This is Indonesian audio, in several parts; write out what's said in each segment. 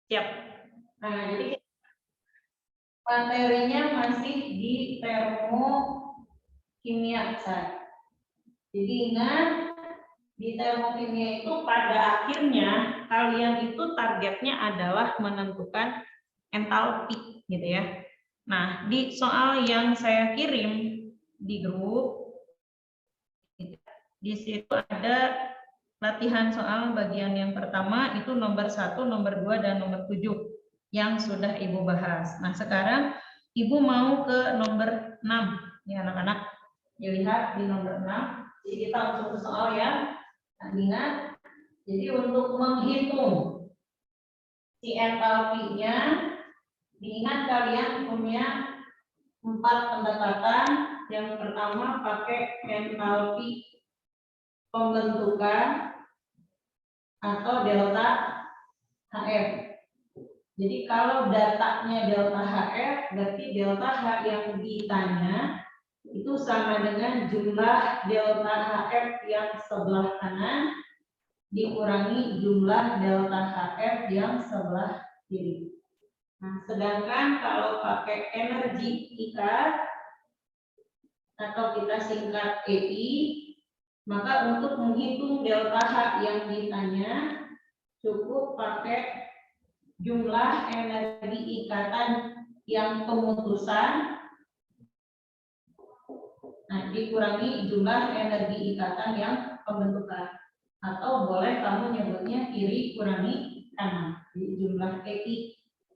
Siap. Nah, jadi materinya masih di termokimia. Jadi ingat, di termokimia itu pada akhirnya kalian itu targetnya adalah menentukan entalpi, gitu ya. Nah, di soal yang saya kirim di grup, di situ ada latihan soal bagian yang pertama itu nomor 1, nomor 2, dan nomor 7 yang sudah Ibu bahas. Nah, sekarang Ibu mau ke nomor 6 ya anak-anak. Dilihat di nomor 6. Jadi kita langsung ke soal yang ingat. Jadi untuk menghitung si entalpinya, diingat kalian punya 4 pendekatan. Yang pertama pakai entalpi pembentukan atau delta HF. Jadi kalau datanya delta HF, berarti delta H yang ditanya itu sama dengan jumlah delta HF yang sebelah kanan dikurangi jumlah delta HF yang sebelah kiri. Nah, sedangkan kalau pakai energi ikat atau kita singkat EI, maka untuk menghitung delta H yang ditanya cukup pakai jumlah energi ikatan yang pemutusan, nah dikurangi jumlah energi ikatan yang pembentukan, atau boleh kamu nyebutnya kiri kurangi kanan. Jadi jumlah EI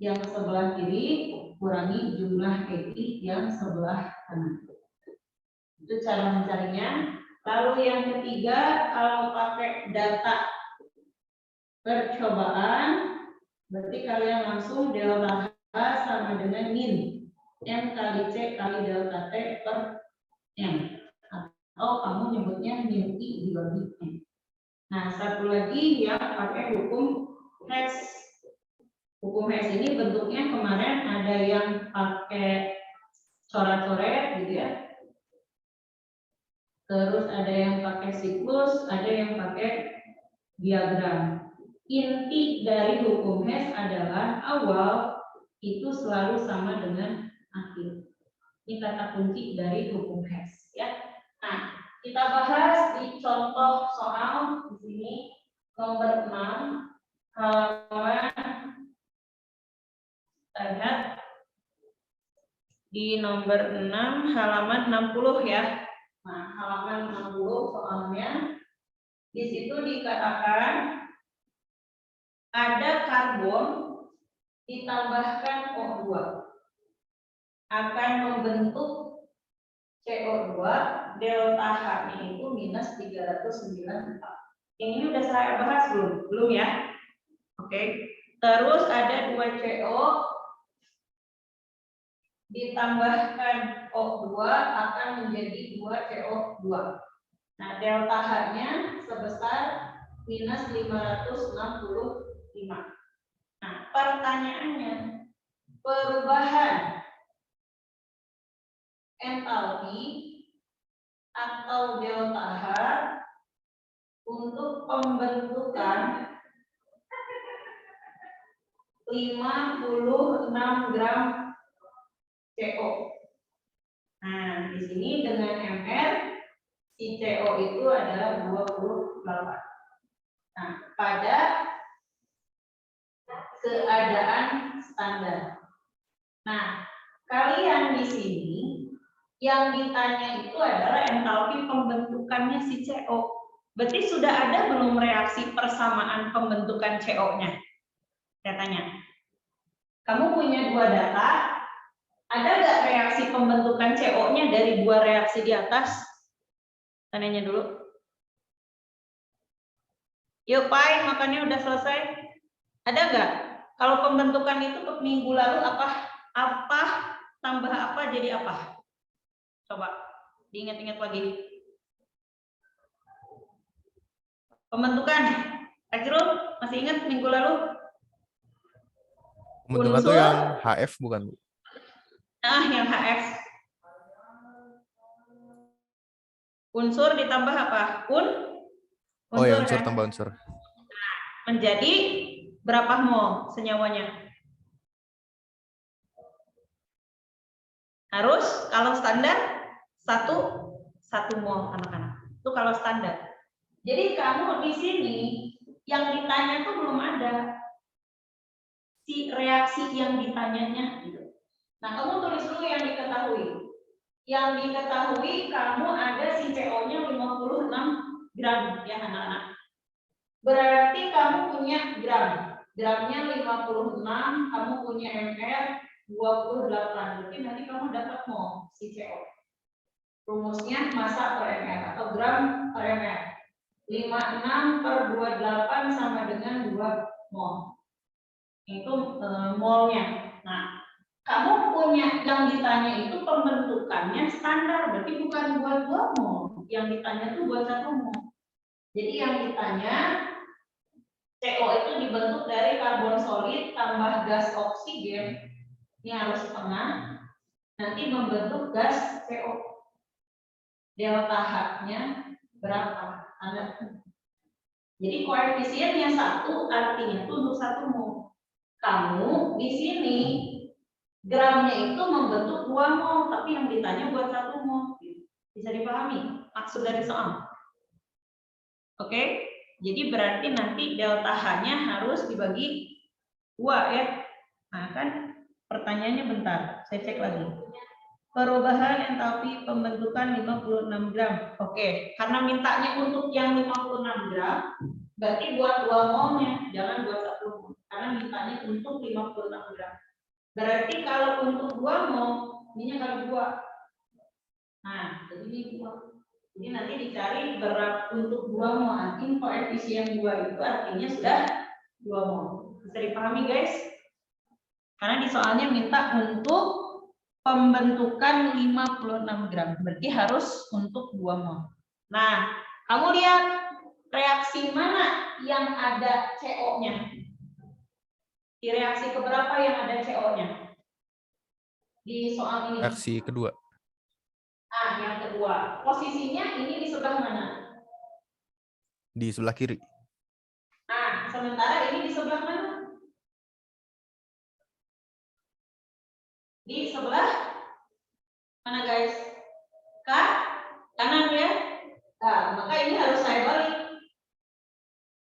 yang sebelah kiri kurangi jumlah EI yang sebelah kanan. Itu cara mencarinya. Lalu yang ketiga, kalau pakai data percobaan, berarti kalian langsung delta H sama dengan min M kali C kali delta T per M. Atau kamu nyebutnya min I dibagi M. Nah, satu lagi yang pakai hukum Hess. Hukum Hess ini bentuknya kemarin ada yang pakai coret-coret gitu ya. Terus ada yang pakai siklus, ada yang pakai diagram. Inti dari hukum Hess adalah awal itu selalu sama dengan akhir. Ini kata kunci dari hukum Hess ya. Nah, kita bahas di contoh soal di sini nomor 6 halaman, kita lihat di nomor 6 halaman 60 ya. Nah, halaman 60 soalnya di situ dikatakan ada karbon ditambahkan O2 akan membentuk CO2, delta H-nya itu minus 394. Yang ini udah saya bahas belum? Belum ya? Oke. Terus ada 2 CO ditambahkan O2 akan menjadi 2 CO2. Nah, delta H-nya sebesar minus 565. Nah, pertanyaannya, perubahan entalpi atau delta H untuk pembentukan 56 gram CO. Nah, di sini dengan MR si CO itu adalah 28. Nah, pada keadaan standar. Nah, kalian di sini yang ditanya itu adalah entalpi pembentukannya si CO. Berarti sudah ada belum reaksi persamaan pembentukan CO-nya? Saya tanya. Kamu punya 2 data, ada nggak reaksi pembentukan CO-nya dari 2 reaksi di atas? Tanyanya dulu. Yuk, Pai, makannya udah selesai. Ada nggak? Kalau pembentukan itu minggu lalu apa tambah apa jadi apa? Coba diingat-ingat lagi. Pembentukan, Ajrul masih ingat minggu lalu? Pembentukan itu yang HF bukan, Bu? Nah, yang HF. Unsur ditambah apa? Oh ya, Unsur unsur kan? tambah unsur. Menjadi berapa mol senyawanya? Harus kalau standar 1 mol anak-anak. Itu kalau standar. Jadi kamu di sini yang ditanya tuh belum ada si reaksi yang ditanyanya gitu. Nah, kamu tulis dulu yang diketahui. Yang diketahui kamu ada si CO-nya 56 gram ya anak-anak. Berarti kamu punya gram. Gramnya 56, kamu punya ml 28. Berarti nanti kamu dapat mol si CO. Rumusnya massa per ml atau gram per ml. 56 per 28 sama dengan 2 mol. Itu molnya. Nah, kamu punya yang ditanya itu pembentukannya standar, berarti bukan buat 2 mol. Yang ditanya itu buat 1 mol. Jadi yang ditanya CO itu dibentuk dari karbon solid tambah gas oksigen. Ini harus setengah. Nanti membentuk gas CO. Delta H-nya berapa? Jadi koefisiennya 1 artinya itu untuk 1 mol. Kamu di sini gramnya itu membentuk 2 mol, tapi yang ditanya buat 1 mol. Bisa dipahami maksud dari soal? Oke? Jadi berarti nanti delta H-nya harus dibagi 2 ya. Nah kan pertanyaannya bentar, saya cek lagi. Perubahan entalpi pembentukan 56 gram. Oke, karena mintanya untuk yang 56 gram, berarti buat 2 molnya, jangan buat 1 mol. Karena mintanya untuk 56 gram. Berarti kalau untuk 2 mol, ini kali 2. Nah, jadi ini 2. Jadi nanti dicari berat untuk 2 mol. Artinya koefisien 2 itu artinya sudah 2 mol. Bisa dipahami guys? Karena di soalnya minta untuk pembentukan 56 gram. Berarti harus untuk 2 mol. Nah, kamu lihat reaksi mana yang ada CO-nya? Di reaksi keberapa yang ada CO-nya? Di soal ini. Reaksi kedua. Ah, yang kedua. Posisinya ini di sebelah mana? Di sebelah kiri. Nah, sementara ini di sebelah mana? Di sebelah mana guys? Kanan ya? Nah, maka ini harus saya balik.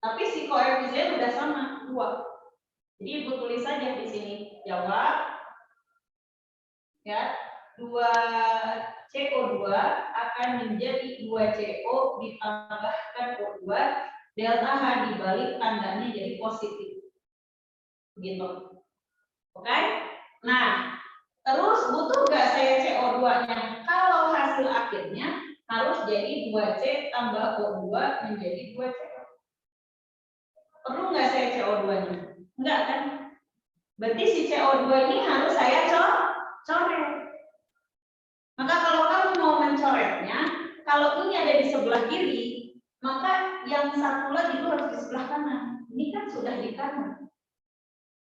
Tapi si koefisien udah sama, 2. Jadi Ibu tulis saja di sini. Jawab. Ya, 2CO2 akan menjadi 2CO ditambahkan O2, delta H dibalik tandanya jadi positif. Begitu. Oke? Nah, terus butuh nggak saya CO2-nya? Kalau hasil akhirnya harus jadi 2C tambah O2 menjadi 2CO. Perlu nggak saya CO2-nya? Enggak kan? Berarti si CO2 ini harus saya coret. Maka kalau kamu mau mencoretnya, kalau ini ada di sebelah kiri, maka yang satu lagi itu harus di sebelah kanan. Ini kan sudah di kanan.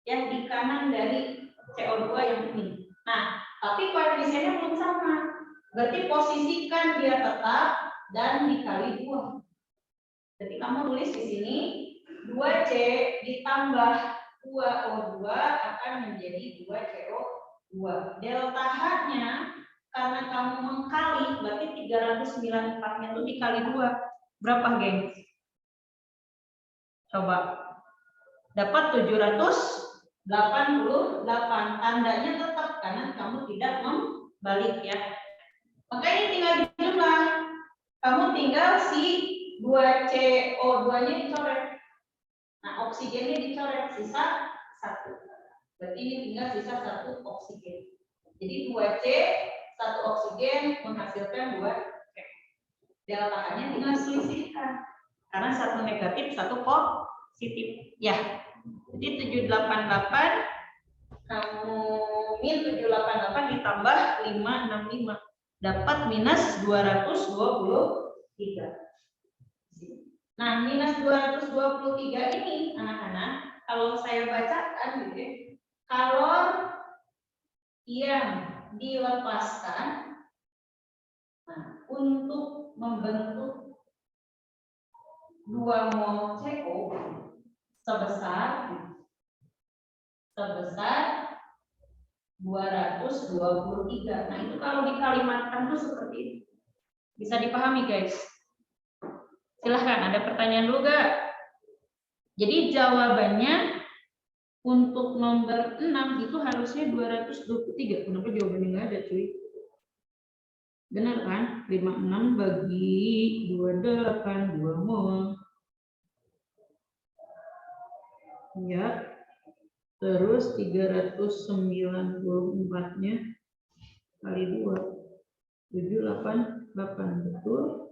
Yang di kanan dari CO2 yang ini. Nah, tapi koefisiennya belum sama. Berarti posisikan dia tetap dan dikali 2. Jadi kamu tulis di sini 2C ditambah 2O2 akan menjadi 2CO2. Delta H-nya karena kamu mengkali berarti 394-nya itu dikali 2. Berapa, geng? Coba. Dapat 788. Tandanya tetap karena kamu tidak membalik ya. Maka ini tinggal dijumlah. Kamu tinggal si 2CO2-nya dicoret. Nah, oksigennya dicoret, sisa 1. Berarti ini tinggal sisa 1 oksigen. Jadi 2C, 1 oksigen menghasilkan 2C. Delta H-nya tinggal selisihkan. Karena 1 negatif, 1 positif. Ya. Jadi 788 kamu min 788 ditambah 565 dapat minus 223. Nah, minus 223 ini anak-anak kalau saya bacakan gitu ya, kalor yang dilepaskan untuk membentuk 2 mol CO sebesar sebesar 223. Nah, itu kalau dikalimatkan tuh seperti ini. Bisa dipahami, guys? Silahkan, ada pertanyaan dulu gak? Jadi jawabannya untuk nomor 6 itu harusnya 223. Kenapa jawabannya nggak ada, cuy? Benar kan? 56 bagi 28, 2 mol. Ya. Terus 394-nya kali 2. 788, betul.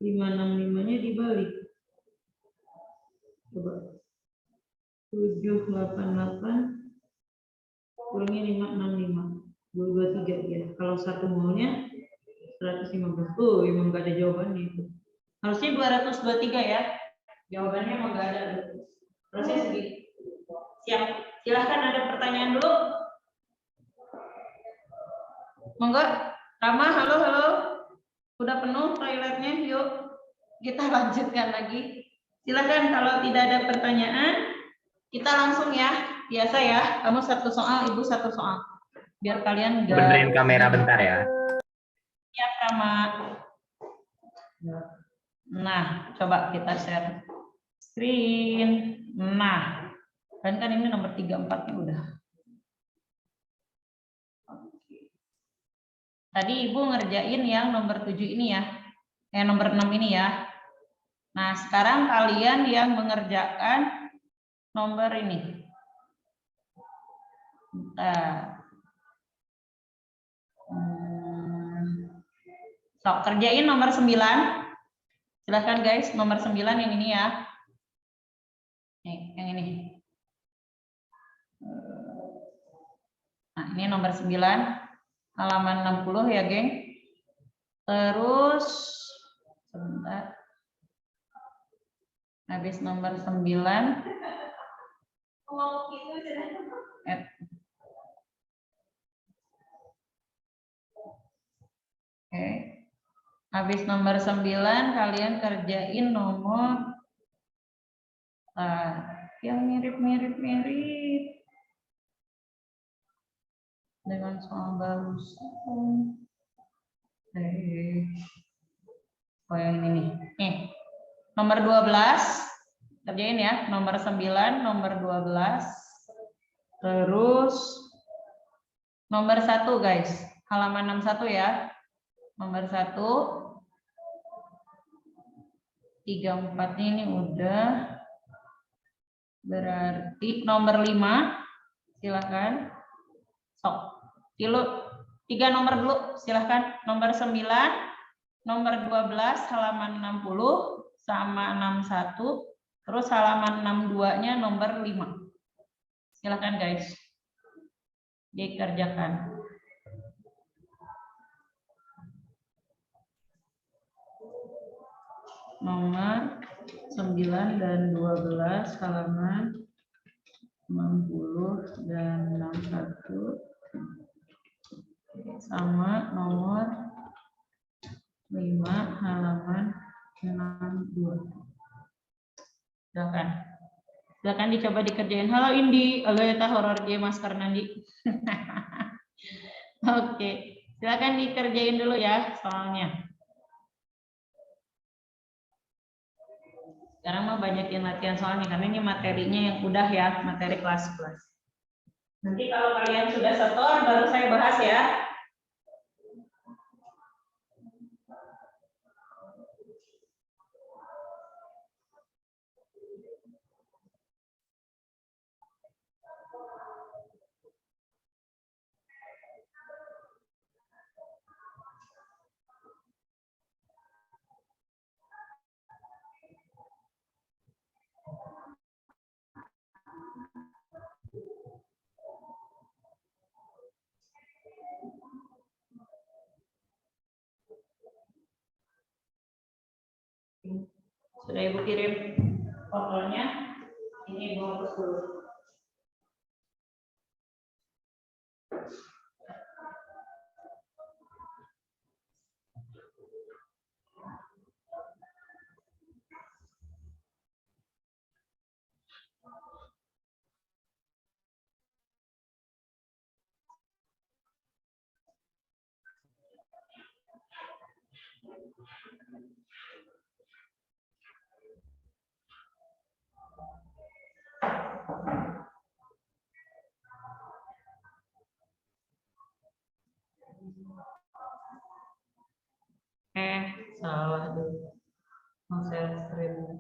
565-nya dibalik. Coba. 788 kurangnya 565. 223 ya. Kalau 1 molnya 115. Emang nggak ada jawabannya itu. Harusnya 223 ya. Jawabannya emang nggak ada. Proses segitu. Siap. Silahkan, ada pertanyaan dulu. Monggo. Rama, halo. Udah penuh toiletnya, yuk. Kita lanjutkan lagi. Silahkan, kalau tidak ada pertanyaan, kita langsung ya. Biasa ya, kamu 1 soal, ibu 1 soal. Biar kalian enggak. Benerin kamera bentar ya. Siap, Rama. Nah, coba kita share screen. Nah, kan ini nomor 34-nya udah. Tadi ibu ngerjain yang nomor 7 ini ya. Nomor 6 ini ya. Nah, sekarang kalian yang mengerjakan nomor ini. So, kerjain nomor 9. Silahkan guys, nomor 9 yang ini ya. Nih, yang ini. Nah, ini nomor 9. Halaman 60 ya, geng. Terus, sebentar. Habis nomor 9. Oke. Habis nomor 9, kalian kerjain nomor yang mirip dengan soal barusan. Oh, yang ini nih. Nih. Nomor 12. Kerjain ya. Nomor 9, nomor 12. Terus nomor 1, guys. Halaman 61 ya. Nomor 1. 34 ini udah. Berarti nomor 5. Silakan. Sok. 3 nomor dulu, silahkan. Nomor 9, nomor 12, halaman 60, sama 61, terus halaman 62-nya nomor 5. Silahkan guys, dikerjakan. Nomor 9 dan 12, halaman 60 dan 61. Sama nomor 5 halaman 62. Silakan dicoba dikerjain. Halo Indi, halo Eta horor game masker Nandi. Oke, silakan dikerjain dulu ya soalnya. Sekarang mau banyakin latihan soalnya karena ini materinya yang udah ya, materi kelas. Nanti kalau kalian sudah setor baru saya bahas ya. Sudah Ibu kirim fotonya, ini Ibu hapus dulu. Salah dulu. Share screen.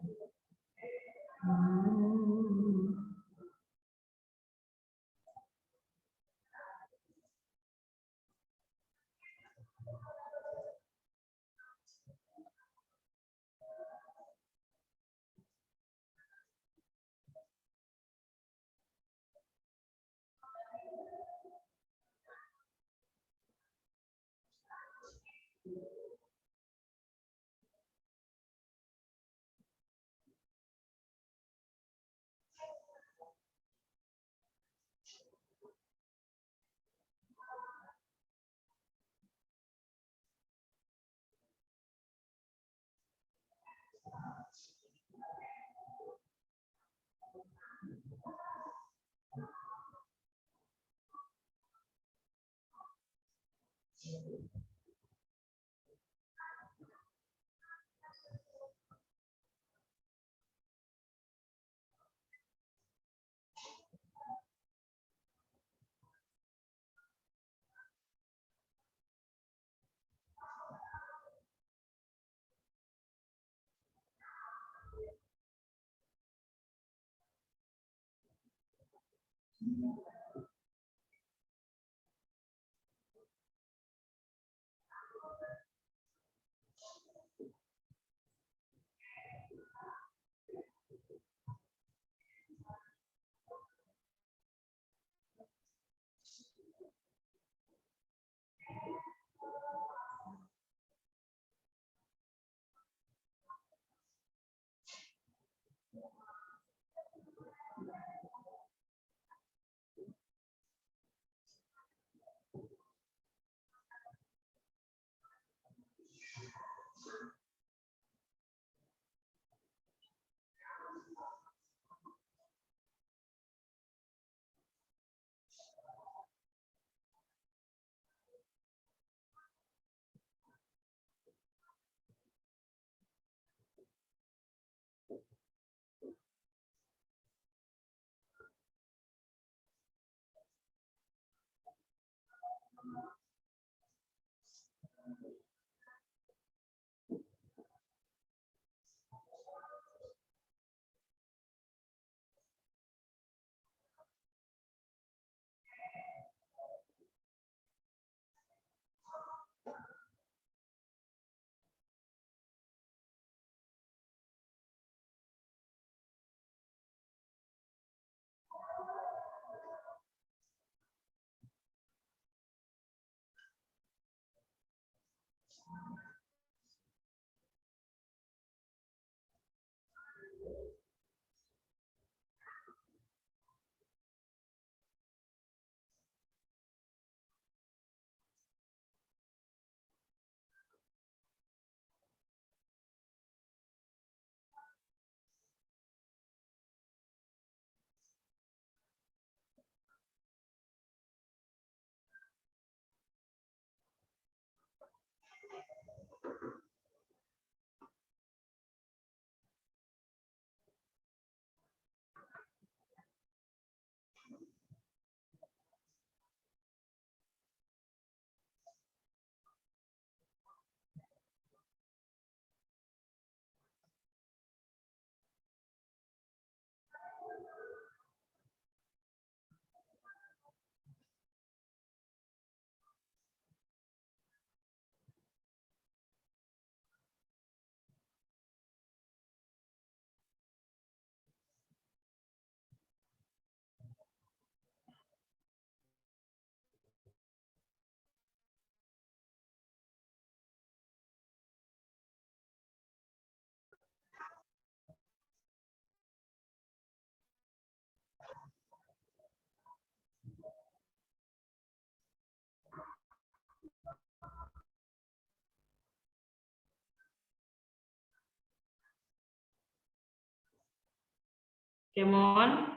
Oke, mohon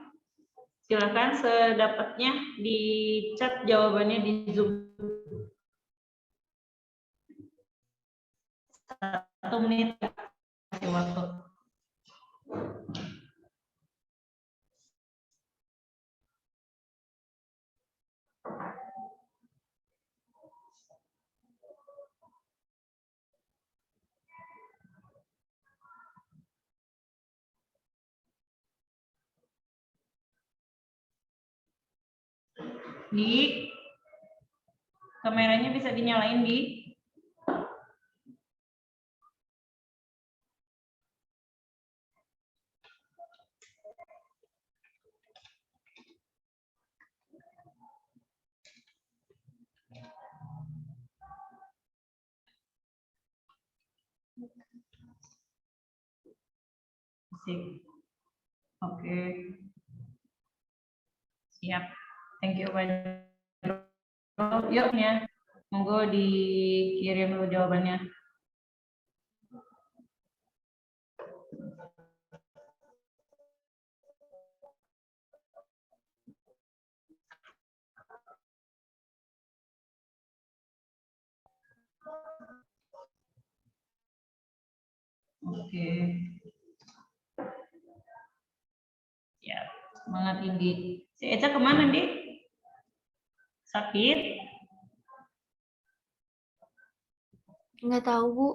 silakan sedapatnya di chat jawabannya di Zoom. 1 menit kasih waktu. Di kameranya bisa dinyalain di. Sip. Oke. Siap. Thank you Pak. Yuk ya. Monggo dikirim dulu jawabannya. Oke. Ya, semangat Indi. Si Eca kemana, Di? Sakit? Nggak tahu, Bu.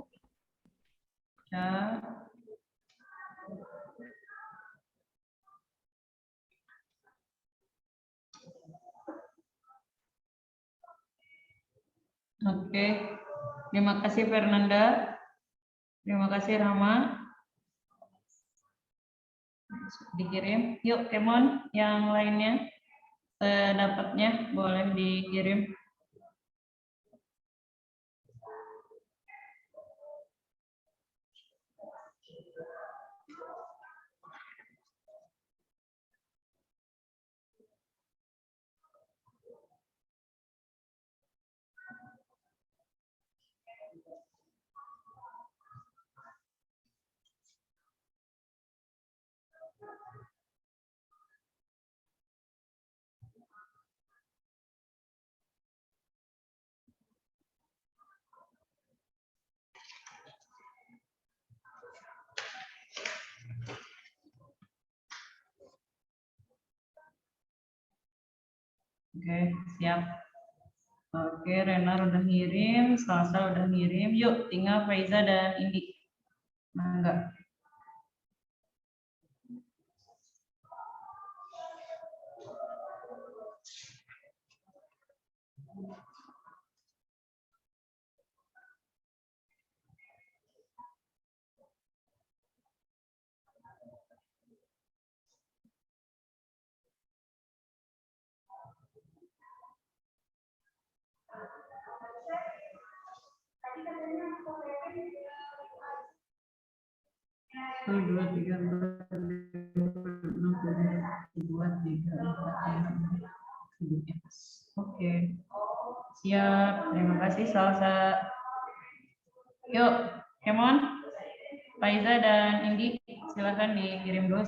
Ya. Oke. Terima kasih Fernanda. Terima kasih Rama. Dikirim. Yuk, Kemon, yang lainnya sedapatnya boleh dikirim. Oke, siap. Oke, Renar udah ngirim, Salsa udah ngirim. Yuk, tinggal Faiza dan Indi. Enggak. Dua, tiga, empat, enam, dua, tiga, empat, oke, siap. Terima kasih Salsa. Yuk, Kemon, Faiza dan Indi, silakan dikirim dulu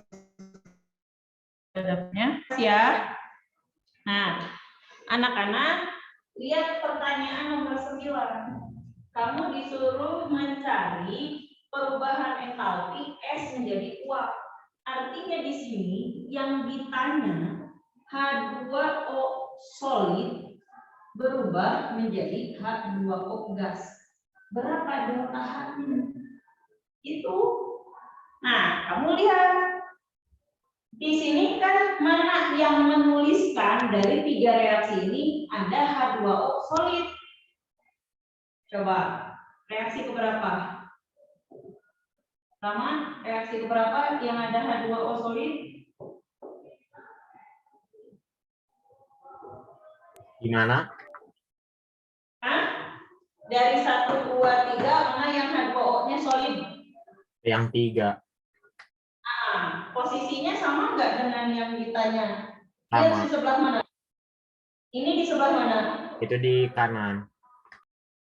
sedapatnya. Siap. Nah, anak-anak, lihat pertanyaan nomor 9. Kamu disuruh mencari perubahan entalpi S menjadi uap. Artinya di sini yang ditanya H2O solid berubah menjadi H2O gas. Berapa delta H-nya? Itu. Nah, kamu lihat. Di sini kan mana yang menuliskan dari 3 reaksi ini ada H2O solid. Coba, reaksi keberapa? Sama, reaksi keberapa yang ada H2O solid? Gimana? Hah? Dari 1, 2, 3, mana yang H2O-nya solid? Yang 3. Nah, posisinya sama nggak dengan yang ditanya? Sama. Lihat di sebelah mana? Ini di sebelah mana? Itu di kanan.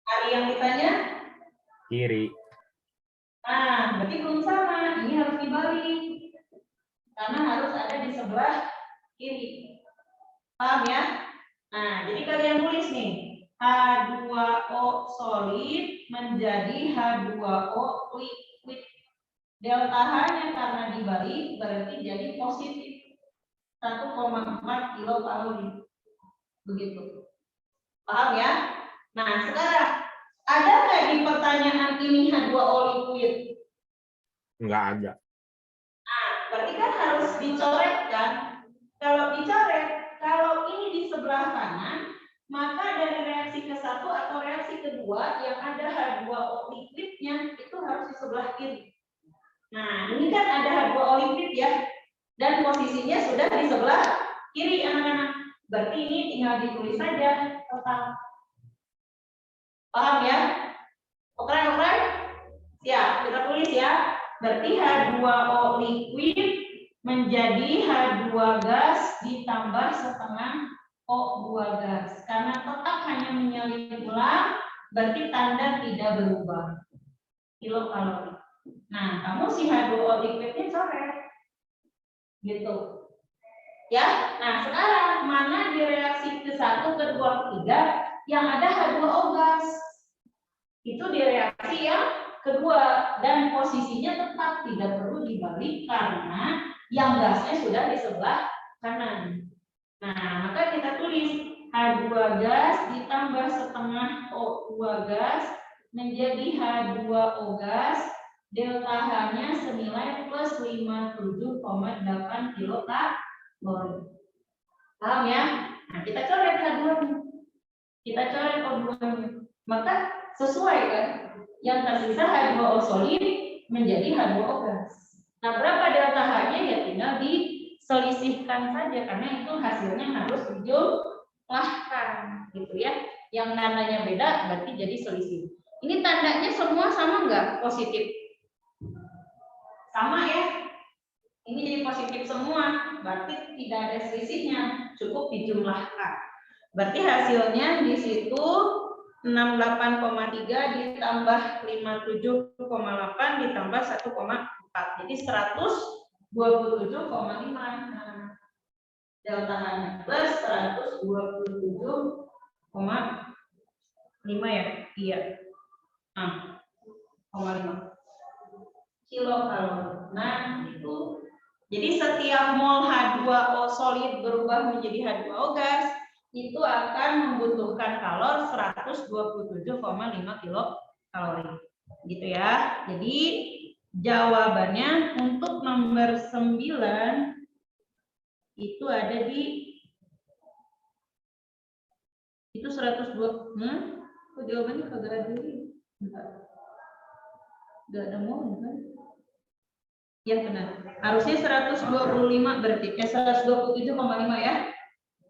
Hari yang ditanya? Kiri. Nah, berarti belum sama. Ini harus dibalik. Karena harus ada di sebelah kiri. Paham ya? Nah, jadi kalian tulis nih. H2O solid menjadi H2O liquid. Delta H-nya karena dibalik berarti jadi positif 1,4 kilokalori. Begitu. Paham ya? Nah, sekarang ada nggak di pertanyaan ini H2O liquid? Enggak ada. Nah, berarti kan harus dicoret kan? Kalau dicoret, kalau ini di sebelah kanan, maka dari reaksi ke-1 atau reaksi kedua yang ada H2O liquidnya itu harus di sebelah kiri. Nah, ini kan ada H2O liquid ya, dan posisinya sudah di sebelah kiri anak-anak. Berarti ini tinggal ditulis saja total. Paham ya? Oke. Siap, kita tulis ya. Berarti H2O liquid menjadi H2 gas ditambah setengah O2 gas. Karena tetap hanya menyalin ulang, berarti tanda tidak berubah. Kilokalori. Nah, kamu si H2O liquidnya coret. Gitu. Ya, nah sekarang mana di reaksi ke-1, ke-2, ke-3 yang ada H2O gas? Itu di reaksi yang kedua dan posisinya tetap tidak perlu dibalik karena yang gasnya sudah di sebelah kanan. Nah, maka kita tulis H2 gas ditambah setengah O2 gas menjadi H2O gas, delta H-nya senilai plus 57,8 kilokalori. Paham ya? Nah, kita coret H2-nya. Kita coret O2-nya. Maka sesuai kan? Yang tersisa H2O solid menjadi H2O gas. Nah, berapa delta H-nya ya tinggal diselisihkan saja karena itu hasilnya harus dijumlahkan gitu ya. Yang tandanya beda berarti jadi selisih. Ini tandanya semua sama nggak? Positif. Sama ya? Ini jadi positif semua, berarti tidak ada selisihnya, cukup dijumlahkan. Berarti hasilnya di situ 68,3 ditambah 57,8 ditambah 1,4. Jadi 127,5. Nah, delta H plus 127,5 ya? Iya. Nah, 0,5 kilokalori. Nah, itu. Jadi setiap mol H2O solid berubah menjadi H2O gas itu akan membutuhkan kalor 127,5 kilokalori. Gitu ya. Jadi jawabannya untuk nomor 9 itu ada di itu 102. Kok jawabannya kagak ada ini? Bentar. Enggak ada mol kan? Ya benar. Harusnya 125 berarti 127,5 ya.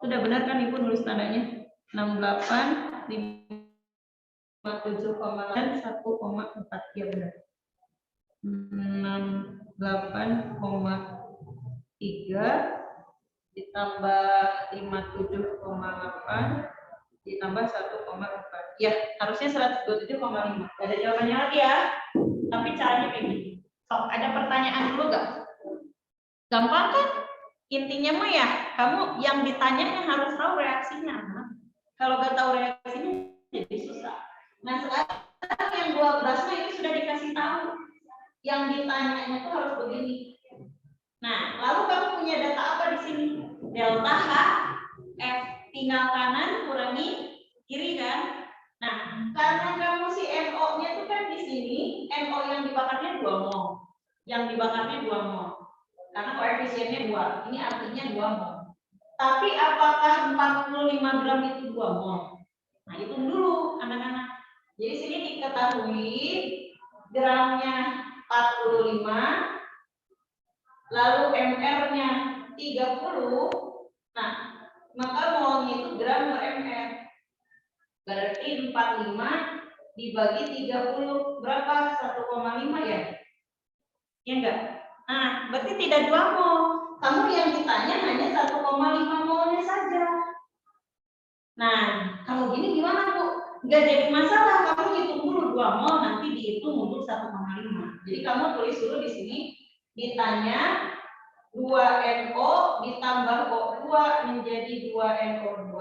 Sudah benar kan Ibu nulis tandanya? 68 57,8 1,4 ya benar. 68,3 ditambah 57,8 ditambah 1,4. Ya, harusnya 127,5. Ada jawabannya lagi ya. Tapi caranya kayak gini. Ada pertanyaan dulu nggak? Gampang kan? Intinya mah ya, kamu yang ditanya yang harus tahu reaksinya. Kalau nggak tahu reaksinya, jadi susah. Nah sekarang yang 12 itu sudah dikasih tahu. Yang ditanyanya tuh harus begini. Nah, lalu kamu punya data apa di sini? Delta H, F, tinggal kanan kurangi kiri kan? Nah, karena kamu si NO-nya itu kan di sini, NO yang dibakarnya 2 mol. Yang dibakarnya 2 mol. Karena koefisiennya 2. Ini artinya 2 mol. Tapi apakah 45 gram itu 2 mol? Nah, hitung dulu anak-anak. Jadi sini diketahui gramnya 45, lalu MR-nya 30. Nah, maka molnya itu gram per MR. Berarti 45 dibagi 30 berapa? 1,5 ya? Ya enggak? Nah, berarti tidak 2 mol. Kamu yang ditanya hanya 1,5 molnya saja. Nah, kalau gini gimana Bu? Enggak jadi masalah, kamu hitung dulu 2 mol, nanti dihitung untuk 1,5. Jadi kamu tulis dulu di sini, ditanya 2NO ditambah O2 menjadi 2NO2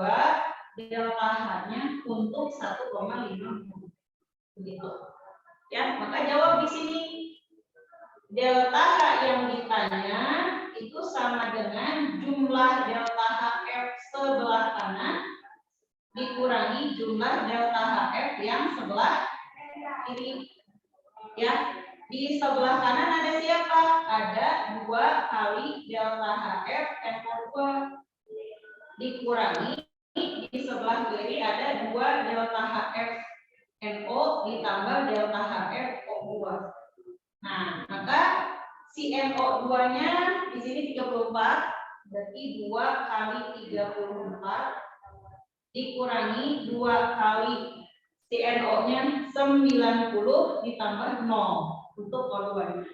delta H-nya untuk 1,5 mol. Begitu. Ya, maka jawab di sini. Delta H yang ditanya itu sama dengan jumlah delta HF sebelah kanan dikurangi jumlah delta HF yang sebelah kiri. Ya, di sebelah kanan ada siapa? Ada 2 kali delta HF NO2 dikurangi di sebelah kiri ada 2 delta HF NO ditambah delta HF O2. Nah, maka si NO2-nya di sini 34, berarti 2 kali 34 dikurangi 2 kali si NO-nya 90 ditambah 0 untuk O2-nya.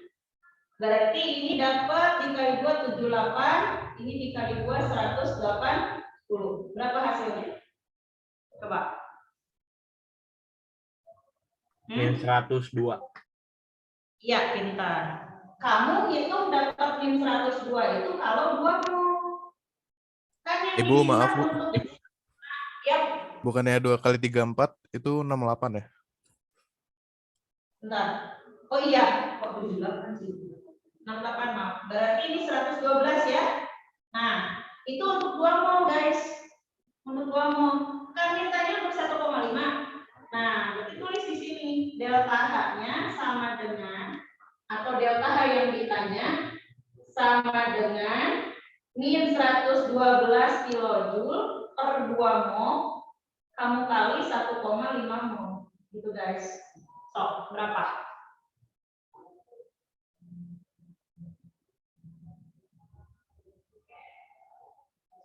Berarti ini dapat dikali 2 78, ini dikali 2 180. Berapa hasilnya? Coba. Min 102. Iya, pintar. Kamu hitung dapat min 102 itu kalau 2 mol. Kan yang Ibu, diminta maaf, Bu. untuk ya, Bukannya 2 kali 34 itu 68 ya? bentar. Oh iya, kok 78 sih? 68 maaf. Berarti ini 112 ya. Nah, itu untuk 2 mol, guys. Untuk 2 mol. Kan mintanya untuk 1,5. Nah, berarti tulis di sini delta H-nya sama dengan atau delta H yang ditanya sama dengan min 112 kilojoule per 2 mol kamu kali 1,5 mol. Gitu guys. So, berapa?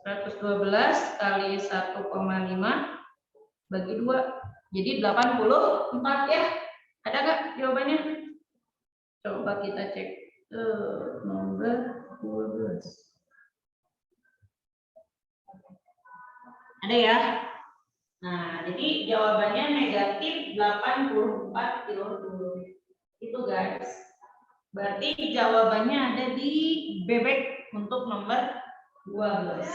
(112 kali 1,5 bagi 2). Jadi 84 ya. Ada nggak jawabannya? Coba kita cek nomor 12. Ada ya? Nah, jadi jawabannya negatif 84 kilojoule. Itu guys. Berarti jawabannya ada di bebek untuk nomor 12.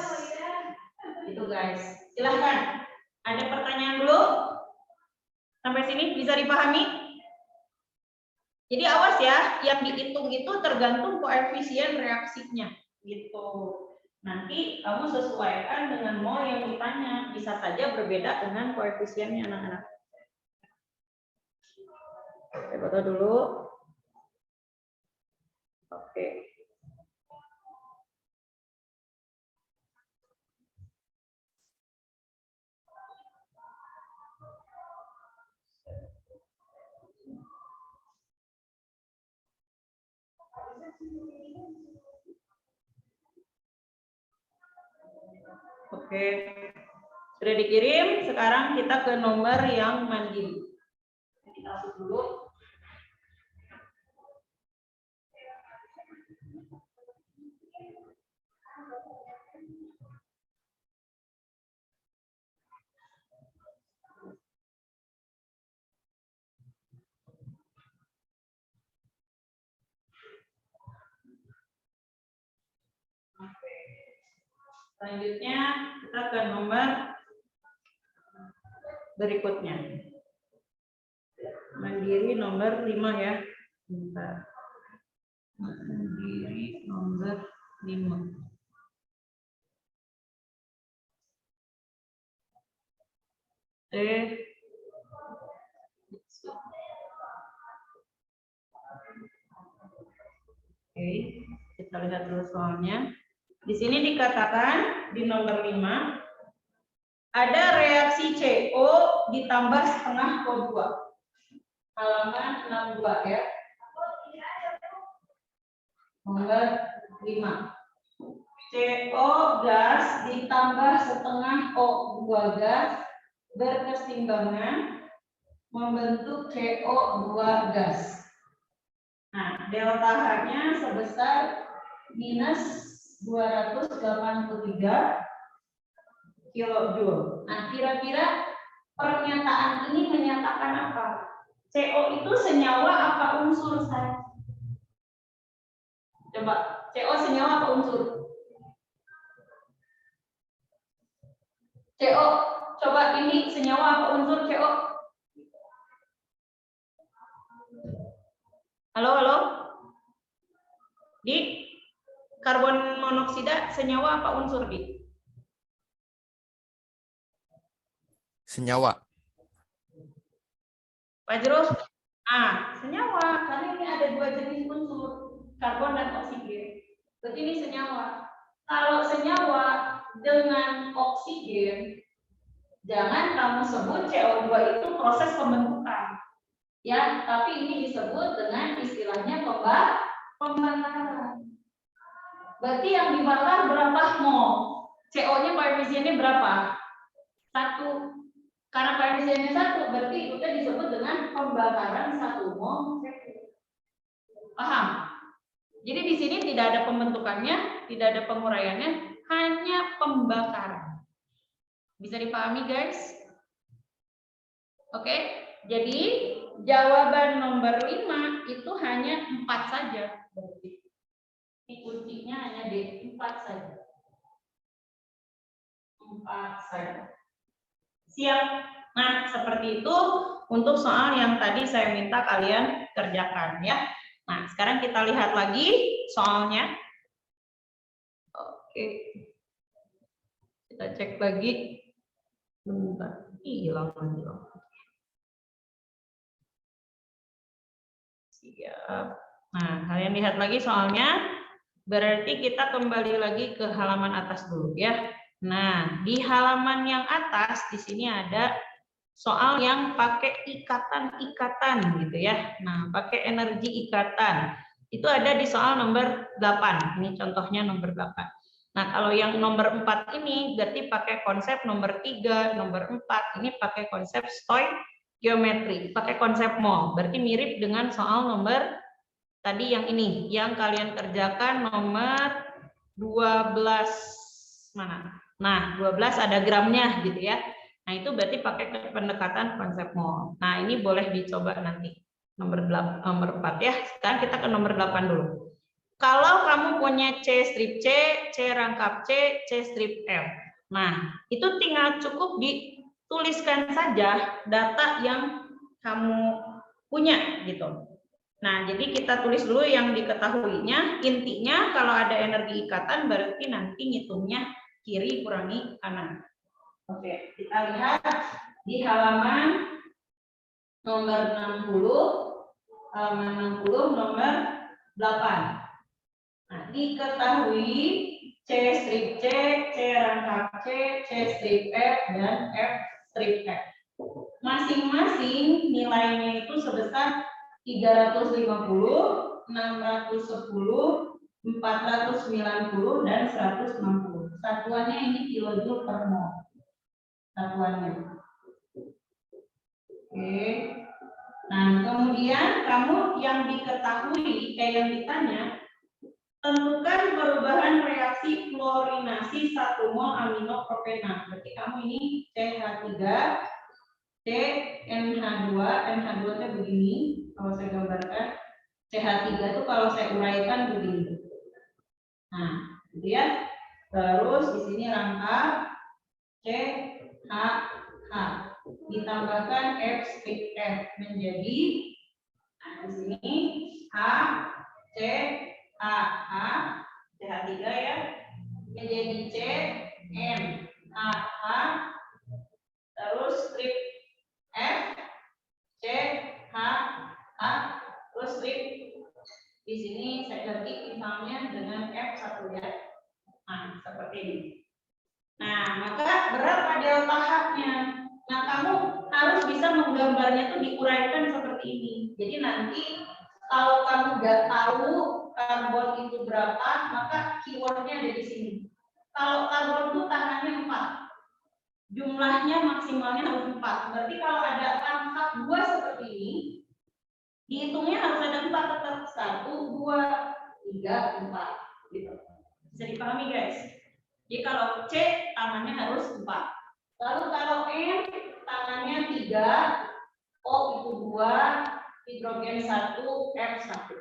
Itu guys. Silahkan. Ada pertanyaan dulu? Sampai sini bisa dipahami? Jadi awas ya, yang dihitung itu tergantung koefisien reaksinya, gitu. Nanti kamu sesuaikan dengan mol yang ditanya, bisa saja berbeda dengan koefisiennya anak-anak. Saya foto dulu. Oke. Oke, sudah dikirim. Sekarang kita ke nomor yang mandiri. Kita masuk dulu. Selanjutnya kita ke nomor berikutnya. Mandiri nomor 5 ya. Bentar. Mandiri nomor 5. Oke, kita lihat dulu soalnya. Di sini dikatakan di nomor 5 ada reaksi CO ditambah setengah O2. Halaman 62 ya. Nomor 5. CO gas ditambah setengah O2 gas berkeseimbangan membentuk CO2 gas. Nah, delta H-nya sebesar minus 283 kilojoule. Nah, kira-kira pernyataan ini menyatakan apa? CO itu senyawa apa unsur, saya? Coba, CO senyawa apa unsur? CO Coba ini senyawa apa unsur CO? Halo, halo? Di karbon monoksida senyawa apa unsur, Di? Senyawa. Pak Jerus? Senyawa, karena ini ada dua jenis unsur, karbon dan oksigen. Berarti ini senyawa. Kalau senyawa dengan oksigen, jangan kamu sebut CO2 itu proses pembentukan. Ya, tapi ini disebut dengan istilahnya pembakaran. Berarti yang dibakar berapa mol? CO-nya koefisiennya berapa? 1. Karena koefisiennya 1, berarti itu disebut dengan pembakaran 1 mol CO2. Paham? Jadi di sini tidak ada pembentukannya, tidak ada penguraiannya, hanya pembakaran. Bisa dipahami, guys? Oke, jadi jawaban nomor 5 itu hanya 4 saja. Berarti ini kuncinya hanya di 4 saja. 4 saja. Siap? Nah, seperti itu untuk soal yang tadi saya minta kalian kerjakan ya. Nah, sekarang kita lihat lagi soalnya. Oke. Kita cek lagi. Bentar. Hilang lagi. Siap. Nah, kalian lihat lagi soalnya. Berarti kita kembali lagi ke halaman atas dulu ya. Nah, di halaman yang atas di sini ada soal yang pakai ikatan-ikatan gitu ya. Nah, pakai energi ikatan. Itu ada di soal nomor 8. Ini contohnya nomor 8. Nah, kalau yang nomor 4 ini berarti pakai konsep nomor 3, nomor 4 ini pakai konsep stoichiometri, pakai konsep mol. Berarti mirip dengan soal nomor tadi yang ini, yang kalian kerjakan nomor 12 mana? Nah, 12 ada gramnya gitu ya. Nah, itu berarti pakai pendekatan konsep mol. Nah, ini boleh dicoba nanti nomor 4 ya. Sekarang kita ke nomor 8 dulu. Kalau kamu punya C strip C, C rangkap C, C strip F. Nah, itu tinggal cukup dituliskan saja data yang kamu punya gitu. Nah, jadi kita tulis dulu yang diketahuinya. Intinya kalau ada energi ikatan berarti nanti ngitungnya kiri kurangi kanan. Oke, kita lihat di halaman nomor 60, halaman 60 nomor 8. Nah, diketahui C strip C, C rangkap C, C strip F, dan F strip F. Masing-masing nilainya itu sebesar 350, 610, 490, dan 160. Satuannya ini kilojoule per mol. Satuannya. Oke. Nah, kemudian kamu yang diketahui, yang ditanya, tentukan perubahan reaksi fluorinasi 1 mol aminopropena. Berarti kamu ini CH3, CNH2, NH2-nya begini. Kalau saya gambarkan, CH3 itu kalau saya uraikan begini. Nah, gitu ya. Terus di sini rangkap CHH ditambahkan F strip F menjadi, nah di sini H C H CH3 ya menjadi C N H terus strip F C H terus strip di sini saya ketik misalnya dengan F1 ya. Nah, seperti ini. Nah, maka berapa delta H-nya? Nah, kamu harus bisa menggambarnya itu diuraikan seperti ini. Jadi nanti kalau kamu nggak tahu karbon itu berapa, maka keywordnya ada di sini. Kalau karbon itu tangannya 4, jumlahnya maksimalnya harus 4. Berarti kalau ada angka 2 seperti ini, dihitungnya harus ada 4 tetap. 1, 2, 3, 4. Gitu. Bisa dipahami guys? Jadi kalau C tangannya harus 4. Lalu kalau N tangannya 3, O itu 2, hidrogen 1, F 1.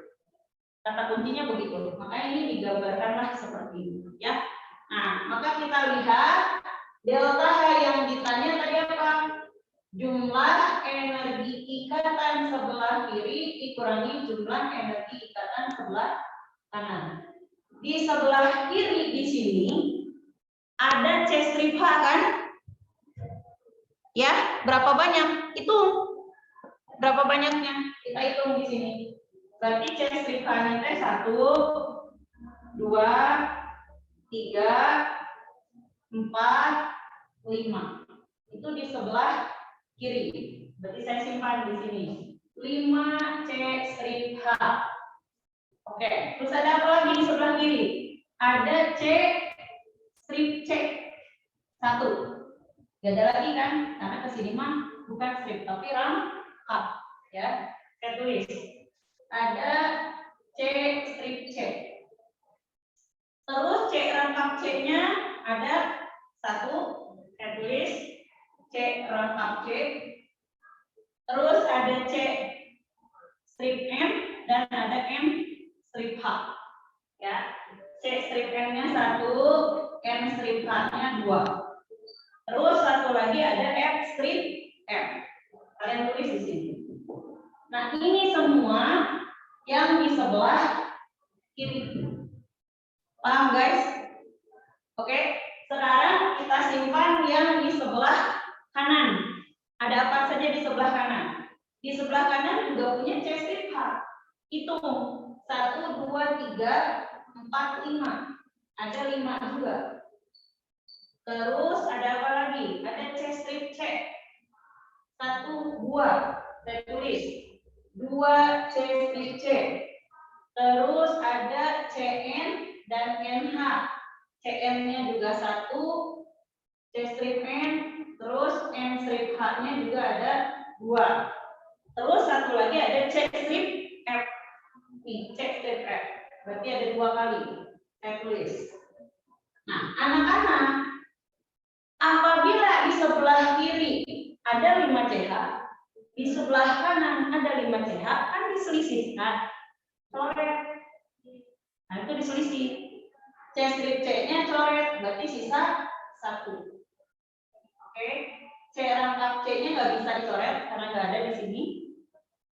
Kata kuncinya begitu. Makanya ini digambarkanlah seperti ini ya. Nah, maka kita lihat delta H yang ditanya tadi jumlah energi ikatan sebelah kiri dikurangi jumlah energi ikatan sebelah kanan. Di sebelah kiri di sini ada C strip H kan? Ya, berapa banyak? Hitung. Berapa banyaknya? Kita hitung di sini. Berarti C strip H-nya teh 1, 2, 3, 4, 5. Itu di sebelah kiri. Berarti saya simpan di sini. 5 C strip H. Oke, terus ada apa lagi di sebelah kiri? Ada C strip C. 1. Gak ada lagi kan? Karena ke sini mah bukan strip tapi rangkap, ya. Saya tulis. Ada C strip C. Terus C rangkap C-nya ada 1. Saya tulis C rangkap C. Terus ada C strip M dan ada M strip H. Ya. C strip M-nya 1, M strip H-nya 2. Terus satu lagi ada F strip M. Kalian tulis di sini. Nah, ini semua yang di sebelah kiri. Paham guys? Oke, sekarang kita simpan yang di sebelah kanan. Ada apa saja di sebelah kanan? Di sebelah kanan juga punya C strip H. Hitung 1, 2, 3, 4, 5. Ada 5 juga. Terus ada apa lagi? Ada C strip C. 1, 2. Saya tulis. 2 C strip C. Terus ada CN dan NH. CN-nya juga 1. C strip N. Terus N strip H-nya juga ada 2. Terus satu lagi ada C strip F. Nih, C strip F. Berarti ada 2 kali. Saya tulis. Nah, anak-anak, apabila di sebelah kiri ada 5 CH, di sebelah kanan ada 5 CH, kan diselisihkan. Coret. Nah, itu diselisih. C strip C-nya coret, berarti sisa 1. Oke. C rangkap C-nya nggak bisa dicoret karena nggak ada di sini.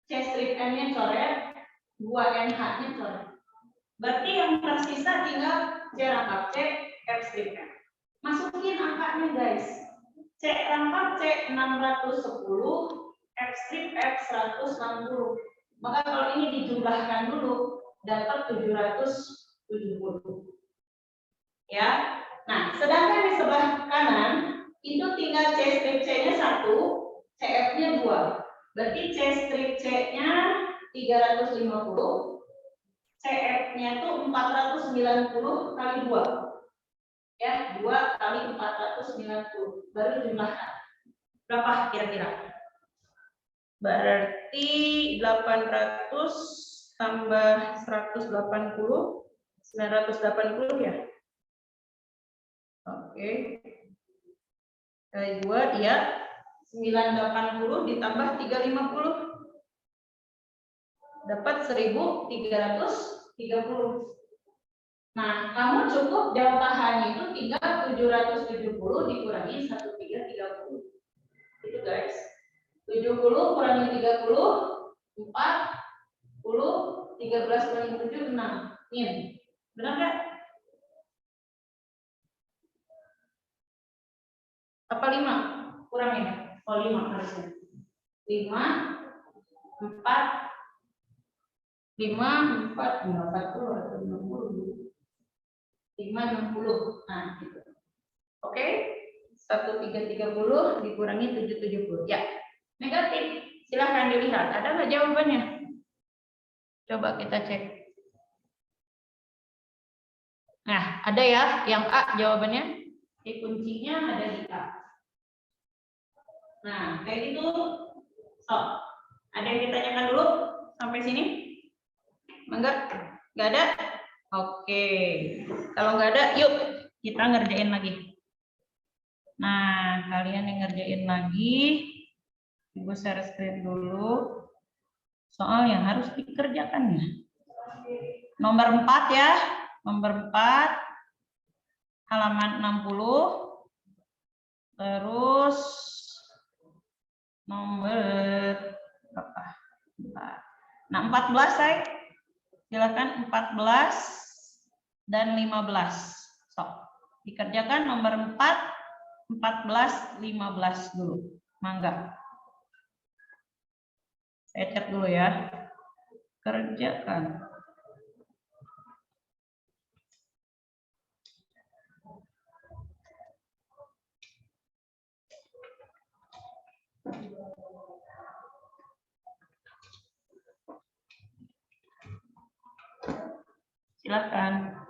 C strip M-nya coret, 2 NH-nya coret. Berarti yang tersisa tinggal C rangkap C, F strip M. Masukin angkanya guys. C rangkap C 610, F strip F 160. Maka kalau ini dijumlahkan dulu dapat 770. Ya. Nah, sedangkan di sebelah kanan itu tinggal C strip C-nya 1, CF-nya 2. Berarti C strip C-nya 350, CF-nya itu 490 kali 2. Ya, 2 kali 490 baru jumlahkan. Berapa kira-kira? Berarti 800 tambah 180, 980 ya. Oke. Kali 2 dia 980 ditambah 350. Dapat 1330. Nah, kamu cukup jawabannya itu tinggal 770 dikurangi 1330. Itu guys. 70 kurangi 30, 40, 13 kurangi 7, 6. Min. Benar nggak? Apa 5? Kurangin. Oh, 5 harusnya. 5, 4, 5, 4, 40 atau 60. 5, 60. Nah, gitu. Oke. 1330 dikurangi 770. Ya. Negatif. Silahkan dilihat. Ada nggak jawabannya? Coba kita cek. Nah, ada ya. Yang A jawabannya. Kuncinya ada di A. Nah, kayak gitu. So, ada yang ditanyakan dulu sampai sini? Enggak? Enggak ada? Oke. Kalau enggak ada, yuk kita ngerjain lagi. Nah, kalian yang ngerjain lagi, Ibu share screen dulu. Soal yang harus dikerjakan ya. Nomor 4 ya. Nomor 4. Halaman 60. Terus nomor berapa? Nah, 14 saya. Silakan 14 dan 15. Sok. Dikerjakan nomor 4, 14, 15 dulu. Mangga. Saya cek dulu ya. Kerjakan. Silakan.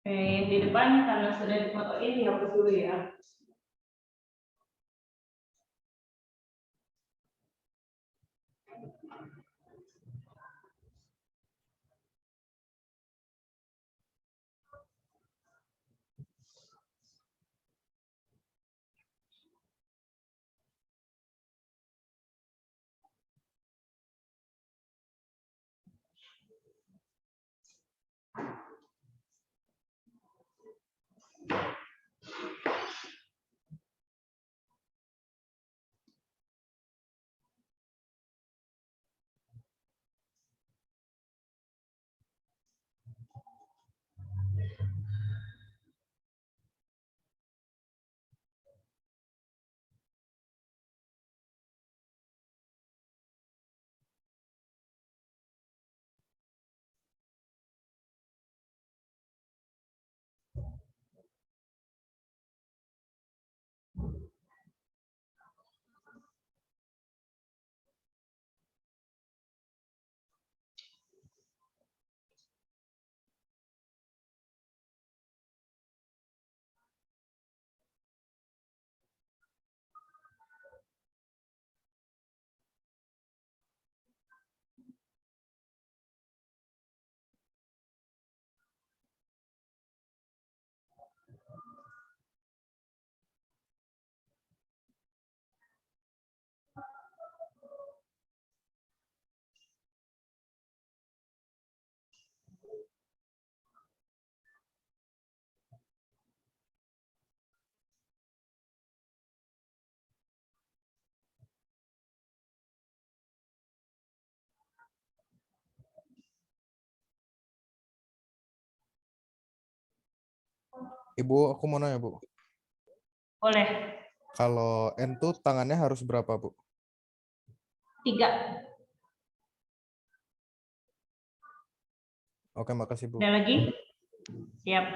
Di depannya karena sudah difoto ini hapus dulu ya. Ibu, aku mau nanya, Bu. Boleh. Kalau N tuh tangannya harus berapa, Bu? 3. Oke, makasih, Bu. Ada lagi? Siap.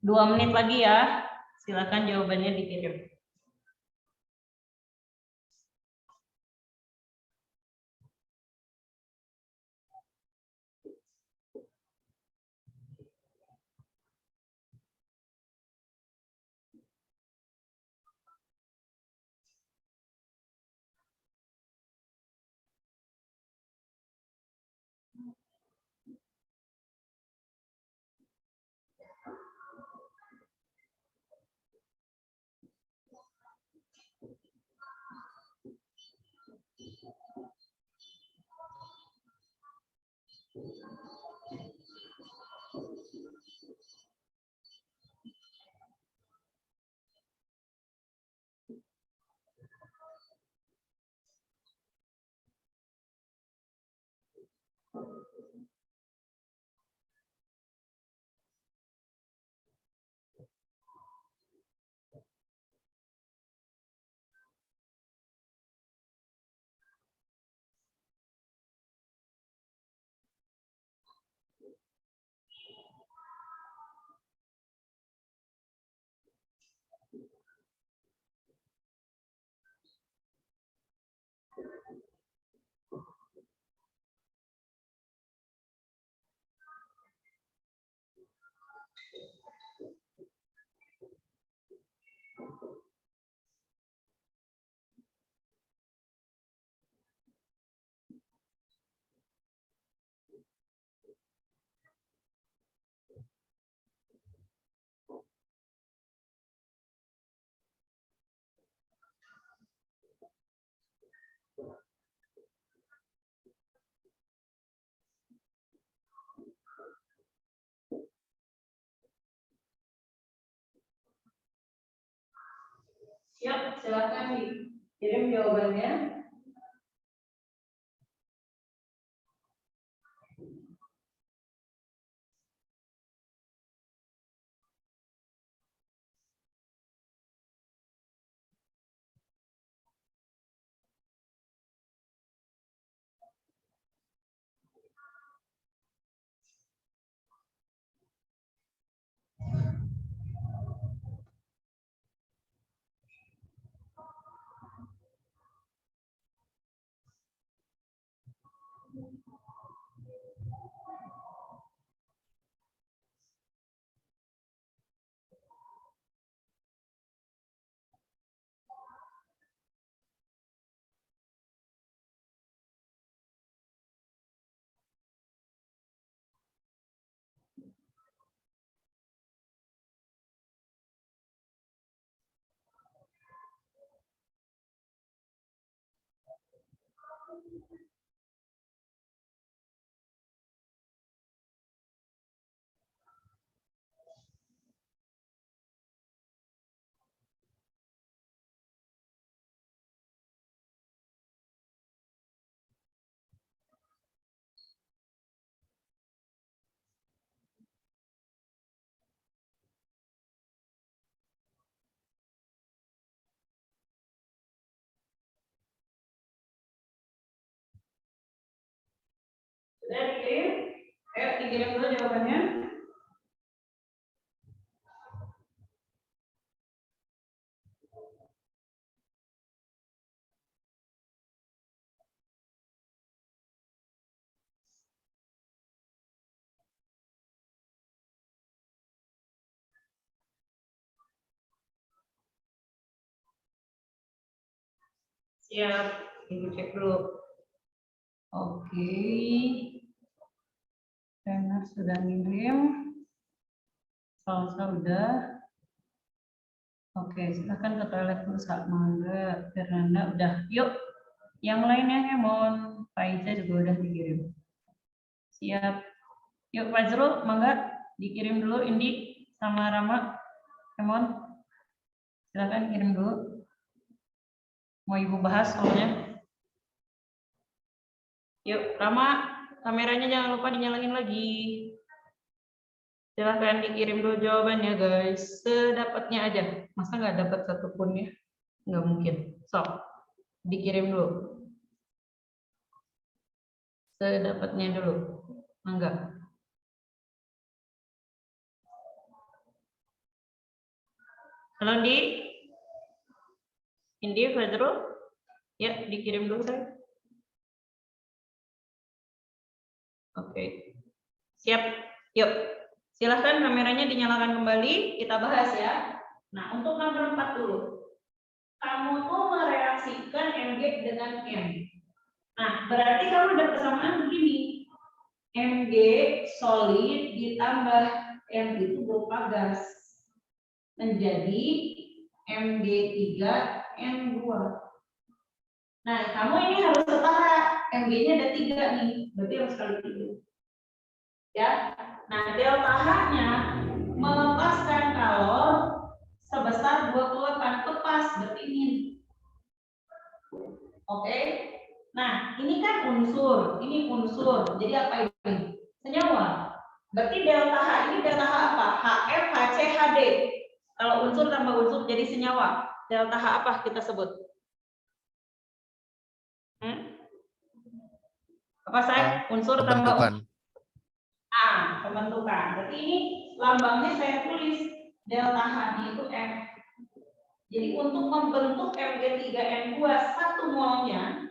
Dua menit lagi ya. Silakan jawabannya dikirim. Siap, silakan dikirim jawabannya. Sudah dikirim? Ayo dikirim dulu jawabannya. Siap, ibu cek dulu. Oke. Trainer sudah ngirim. Salsa udah. Oke, silakan ke toilet dulu saat mangga. Fernanda udah. Yuk, yang lainnya Hemon, Faiza juga udah dikirim. Siap. Yuk Fazrul, mangga dikirim dulu Indi sama Rama. Hemon, silakan kirim dulu. Mau ibu bahas soalnya. Yuk Rama, kameranya jangan lupa dinyalain lagi. Silahkan dikirim dulu jawabannya guys, sedapatnya aja. Masa nggak dapat satupun ya? Nggak mungkin. Sok, dikirim dulu. Sedapatnya dulu. Enggak. Halo Indi, Fadrul, ya dikirim dulu deh. Oke, siap. Yuk, silahkan kameranya dinyalakan kembali. Kita bahas ya. Nah, untuk nomor 4 dulu. Kamu tuh mereaksikan Mg dengan M. Nah, berarti kamu ada persamaan begini. Mg solid ditambah M itu berupa gas. Menjadi Mg3N2. Nah, kamu ini harus setara. Mg-nya ada 3 nih. Berarti harus kali 3. Ya. Nah, delta H-nya melepaskan kalor sebesar 28 tepas. Berarti ini. Oke. Nah, ini kan unsur. Ini unsur. Jadi apa ini? Senyawa. Berarti delta H ini delta H apa? HF, HC, HD. Kalau unsur tambah unsur jadi senyawa. Delta H apa kita sebut? Apa saya? Unsur tambah unsur. Pembentukan. Berarti ini lambangnya saya tulis delta H itu M. Jadi untuk membentuk Mg3N2 1 molnya,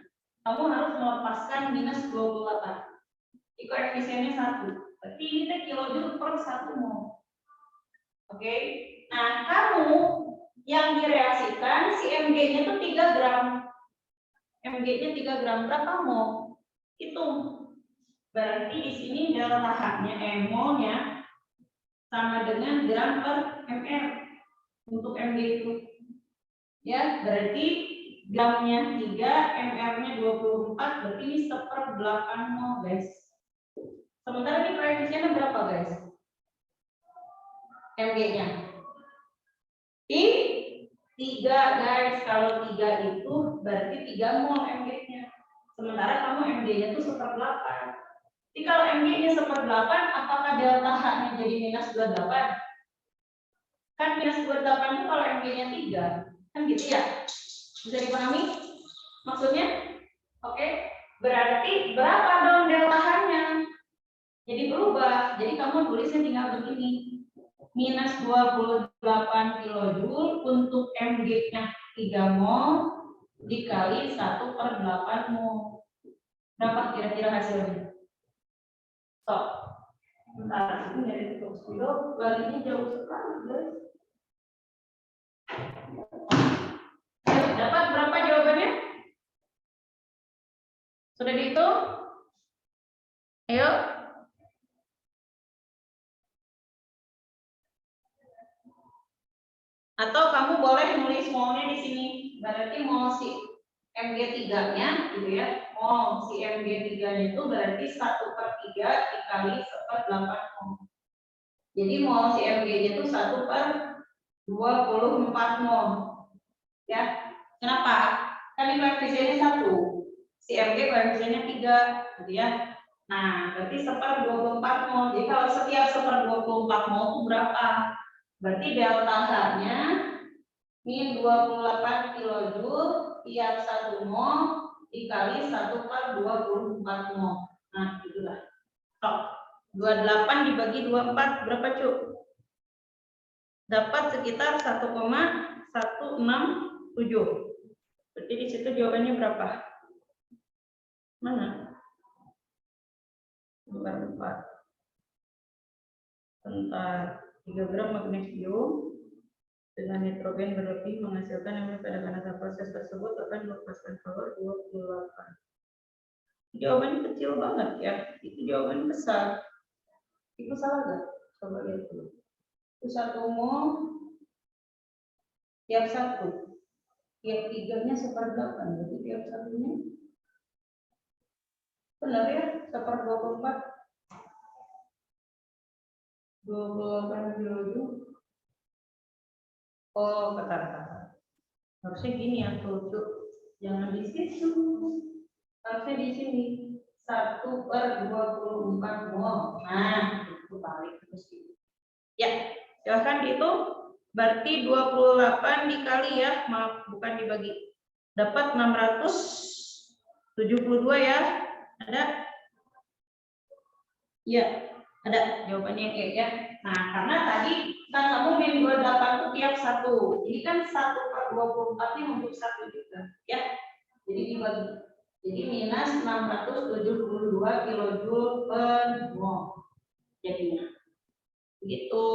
kamu harus melepaskan minus 28. Koefisiennya 1. Berarti ini kilojoule per 1 mol. Oke. Nah, kamu yang direaksikan si Mg-nya tuh 3 gram. Mg-nya 3 gram berapa mol? Hitung. Berarti di sini delta H-nya, molnya sama dengan gram per ml untuk Mg itu. Ya, berarti gramnya 3, ml-nya 24, berarti ini 1/8 mol, guys. Sementara ini koefisiennya berapa, guys? Mg-nya. 3, guys. Kalau 3 itu berarti 3 mol Mg-nya. Sementara kamu Mg-nya itu 1/8. Jadi kalau Mg-nya 1/8, apakah delta H-nya jadi minus 28? Kan minus 28 itu kalau Mg-nya 3. Kan gitu ya? Bisa dipahami maksudnya? Oke. Berarti berapa dong delta H-nya? Jadi berubah. Jadi kamu tulisnya tinggal begini. Minus 28 kilojoule untuk Mg-nya 3 mol dikali 1/8 mol. Berapa kira-kira hasilnya? Stop. Bentar, ini dari tulis dulu. Larinya jauh sekali, guys. Dapat berapa jawabannya? Sudah dihitung? Ayo. Atau kamu boleh nulis molnya di sini. Berarti mol si Mg3-nya gitu ya. Mol si Mg3-nya itu berarti 1/3 dikali 1/8 mol. Jadi mol si Mg-nya itu 1/24 mol. Ya. Kenapa? Kan ini koefisiennya 1. Si Mg koefisiennya 3 gitu ya. Nah, berarti 1/24 mol. Jadi kalau setiap 1/24 mol itu berapa? Berarti delta H-nya ini 28 kilojoule tiap 1 mol dikali 1/24 mol. Nah, itulah. Stop. 28 dibagi 24 berapa, Cuk? Dapat sekitar 1,167. Berarti di situ jawabannya berapa? Mana? Nomor 4. Bentar. 3 gram magnesium dengan nitrogen berlebih menghasilkan yang pada karena proses tersebut akan melepaskan power 28. Jawabannya kecil banget ya. Itu jawabannya besar. Itu salah nggak? Coba lihat dulu. Itu 1 mol tiap 1. Tiap 3-nya 1/8. Berarti tiap 1-nya benar ya? 1/24. 28 kilojoule. Oh, kata-kata. Harusnya gini ya, tuh. Jangan di situ. Harusnya di sini. 1/24 mol. Nah, itu balik terus gitu. Ya, silahkan dihitung. Berarti 28 dikali ya, maaf bukan dibagi. Dapat 672 ya. Ada? Iya. Ada jawabannya ya. Nah, karena tadi kan kamu min 28 itu tiap 1. Jadi kan 1/24 ini untuk 1 juga ya. Jadi dibagi. Jadi minus 672 kilojoule per mol. Jadinya. Begitu.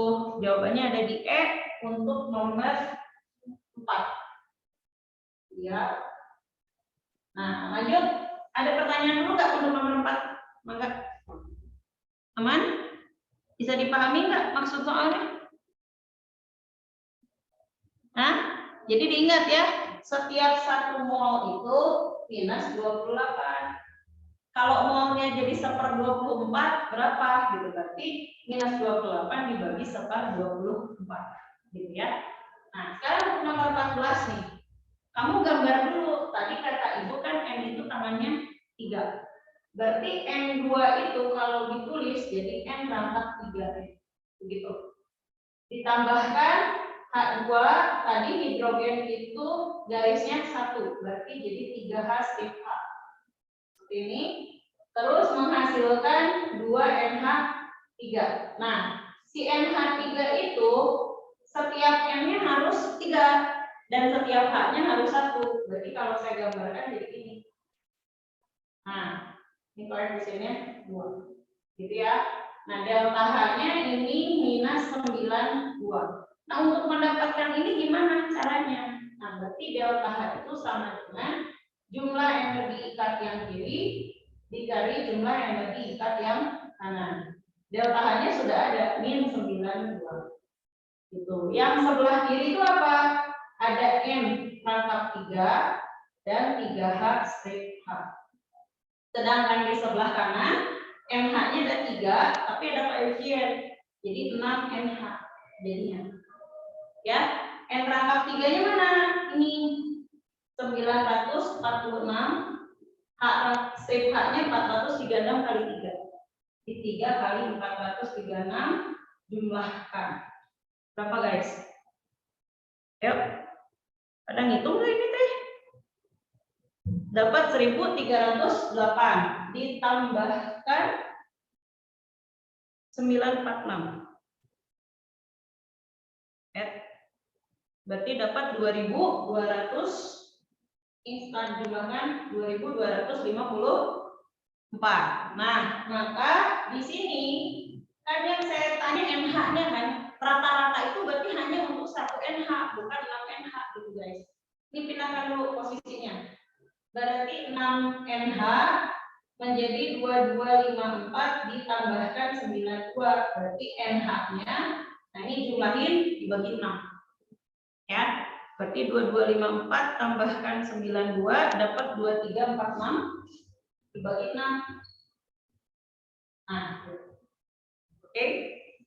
Jawabannya ada di E untuk nomor 4. Ya. Nah, lanjut. Ada pertanyaan dulu nggak untuk nomor 4? Mangga. Aman? Bisa dipahami nggak maksud soalnya? Hah? Jadi diingat ya, setiap 1 mol itu minus 28. Kalau molnya jadi 1/24 berapa? Gitu berarti minus 28 dibagi 1/24. Gitu ya. Nah, sekarang untuk nomor 14 nih. Kamu gambar dulu. Tadi kata Ibu kan N itu tangannya 3. Berarti N2 itu kalau ditulis jadi N rangkap 3. Begitu. Ditambahkan H2, tadi hidrogen itu garisnya 1. Berarti jadi 3H strip H. Seperti ini. Terus menghasilkan 2NH3. Nah, si NH3 itu setiap N-nya harus 3. Dan setiap H-nya harus 1. Berarti kalau saya gambarkan jadi ini. Nah, ini koefisiennya 2. Gitu ya. Nah, delta H-nya ini minus 92. Nah, untuk mendapatkan ini gimana caranya? Nah, berarti delta H itu sama dengan jumlah energi ikat yang kiri dikali jumlah energi ikat yang kanan. Delta H-nya sudah ada, min 92. Gitu. Yang sebelah kiri itu apa? Ada M rangkap 3 dan 3H strip H. Sedangkan di sebelah kanan MH-nya ada 3, tapi ada koefisien. Jadi 6NH jadinya. Ya, N rangkap 3-nya mana? Ini 946. H strip H-nya 436 kali 3. Di 3 kali 436 jumlahkan. Berapa guys? Yuk. Ada ngitung nggak ini teh? Dapat 1308 ditambahkan 946. Berarti dapat 2200 instan jumlahkan 2254. Nah, maka di sini kan yang saya tanya MH-nya kan rata-rata itu berarti hanya untuk 1 NH bukan 6 NH gitu guys. Ini pindahkan dulu posisinya. Berarti 6 NH menjadi 2254 ditambahkan 92 berarti NH-nya. Nah, ini jumlahin dibagi 6. Ya. Berarti 2254 tambahkan 92 dapat 2346 dibagi 6. Nah, oke,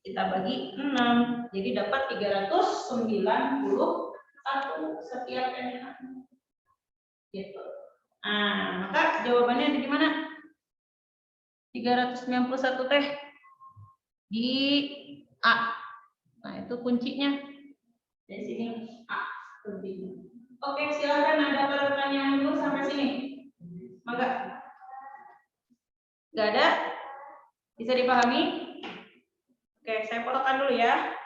kita bagi 6. Jadi dapat 391 setiap NH. Gitu. Nah, maka jawabannya ada di mana? 391 teh di A. Nah, itu kuncinya. Dari sini A kuncinya. Oke, silakan ada pertanyaan dulu sampai sini. Maka nggak ada? Bisa dipahami? Oke, saya fotokan dulu ya.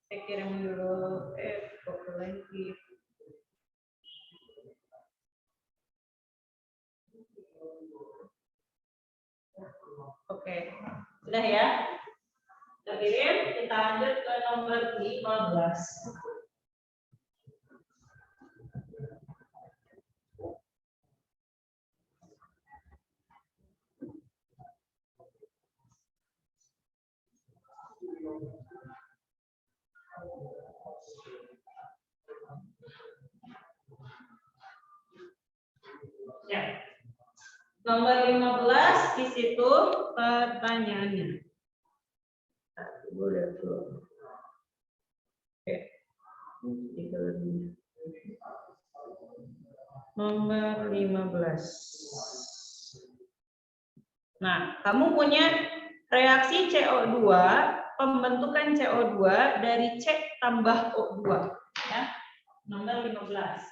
Saya kirim dulu foto lagi. Oke, sudah ya. Kita kirim, kita lanjut ke nomor 15. Ya. Nomor 15 di situ pertanyaannya. Boleh tuh. Oke. Nomor 15. Nah, kamu punya reaksi CO2, pembentukan CO2 dari C tambah O2, ya. Nomor 15.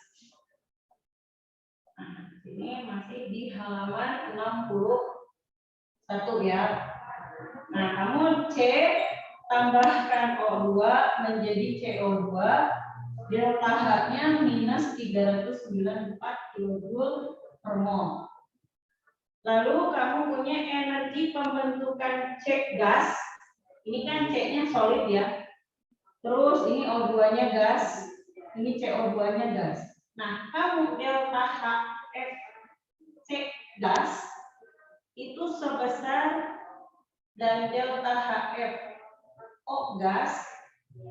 Nah, ini masih di halaman 61 ya. Nah, kamu C tambahkan O2 menjadi CO2, delta H-nya minus 394 kJ per mol. Lalu kamu punya energi pembentukan C gas. Ini kan C-nya solid ya. Terus ini O2-nya gas. Ini CO2-nya gas. Nah, kamu delta HF C gas itu sebesar dan delta HF O gas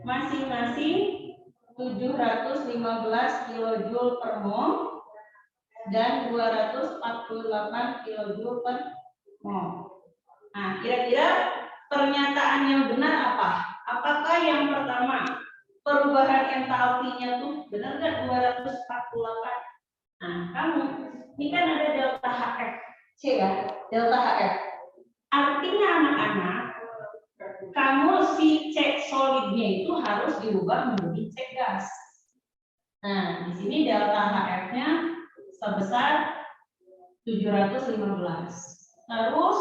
masing-masing 715 kJ per mol dan 248 kJ per mol. Nah, kira-kira pernyataan yang benar apa? Apakah yang pertama perubahan entalpinya tuh benar nggak 248? Nah, kamu ini kan ada delta HF C ya, delta HF. Artinya anak-anak itu harus diubah menjadi C gas. Nah, di sini delta HF-nya sebesar 715. Terus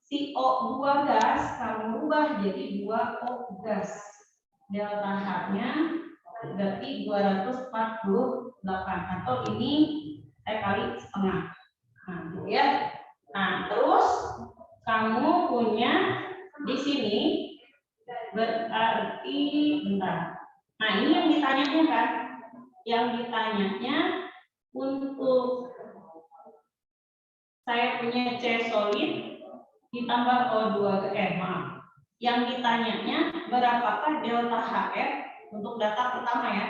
si O2 gas kamu ubah jadi 2O gas. Delta H-nya berarti 248 atau ini saya kali setengah. Nah, gitu ya. Nah, terus kamu punya di sini berarti bentar. Nah, ini yang ditanyanya kan? Yang ditanyanya untuk saya punya C solid ditambah O2 maaf. Yang ditanyanya berapakah delta HF untuk data pertama ya?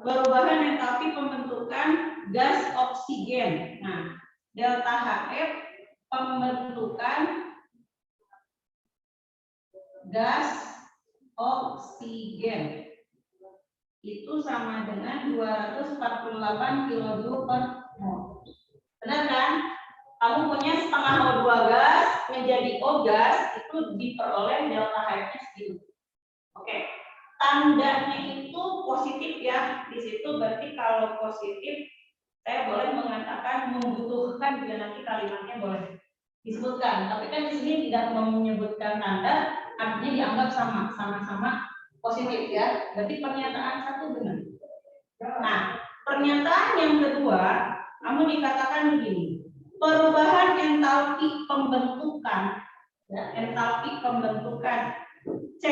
Perubahan entalpi pembentukan gas oksigen. Nah, delta HF pembentukan gas oksigen itu sama dengan 248 kJ per mol. Benar kan? Kamu punya setengah O2 gas menjadi O gas itu diperoleh delta HF-nya segitu. Oke. Tandanya itu positif ya. Di situ berarti kalau positif saya boleh mengatakan membutuhkan juga nanti kalimatnya boleh disebutkan. Tapi kan di sini tidak menyebutkan tanda, artinya dianggap sama-sama positif ya. Berarti pernyataan satu benar. Nah, pernyataan yang kedua, kamu dikatakan begini. Perubahan entalpi pembentukan ya, entalpi pembentukan C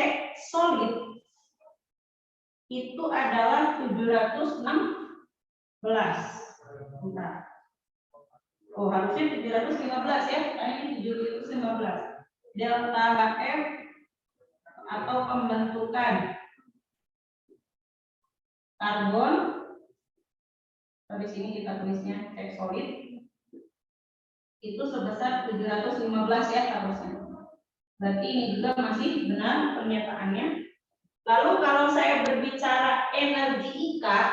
solid itu adalah 716. Bentar. Oh, harusnya 715 ya, karena ini 715. Delta HF atau pembentukan karbon, di sini kita tulisnya C solid itu sebesar 715 ya harusnya. Berarti ini juga masih benar pernyataannya. Lalu kalau saya berbicara energi ikat,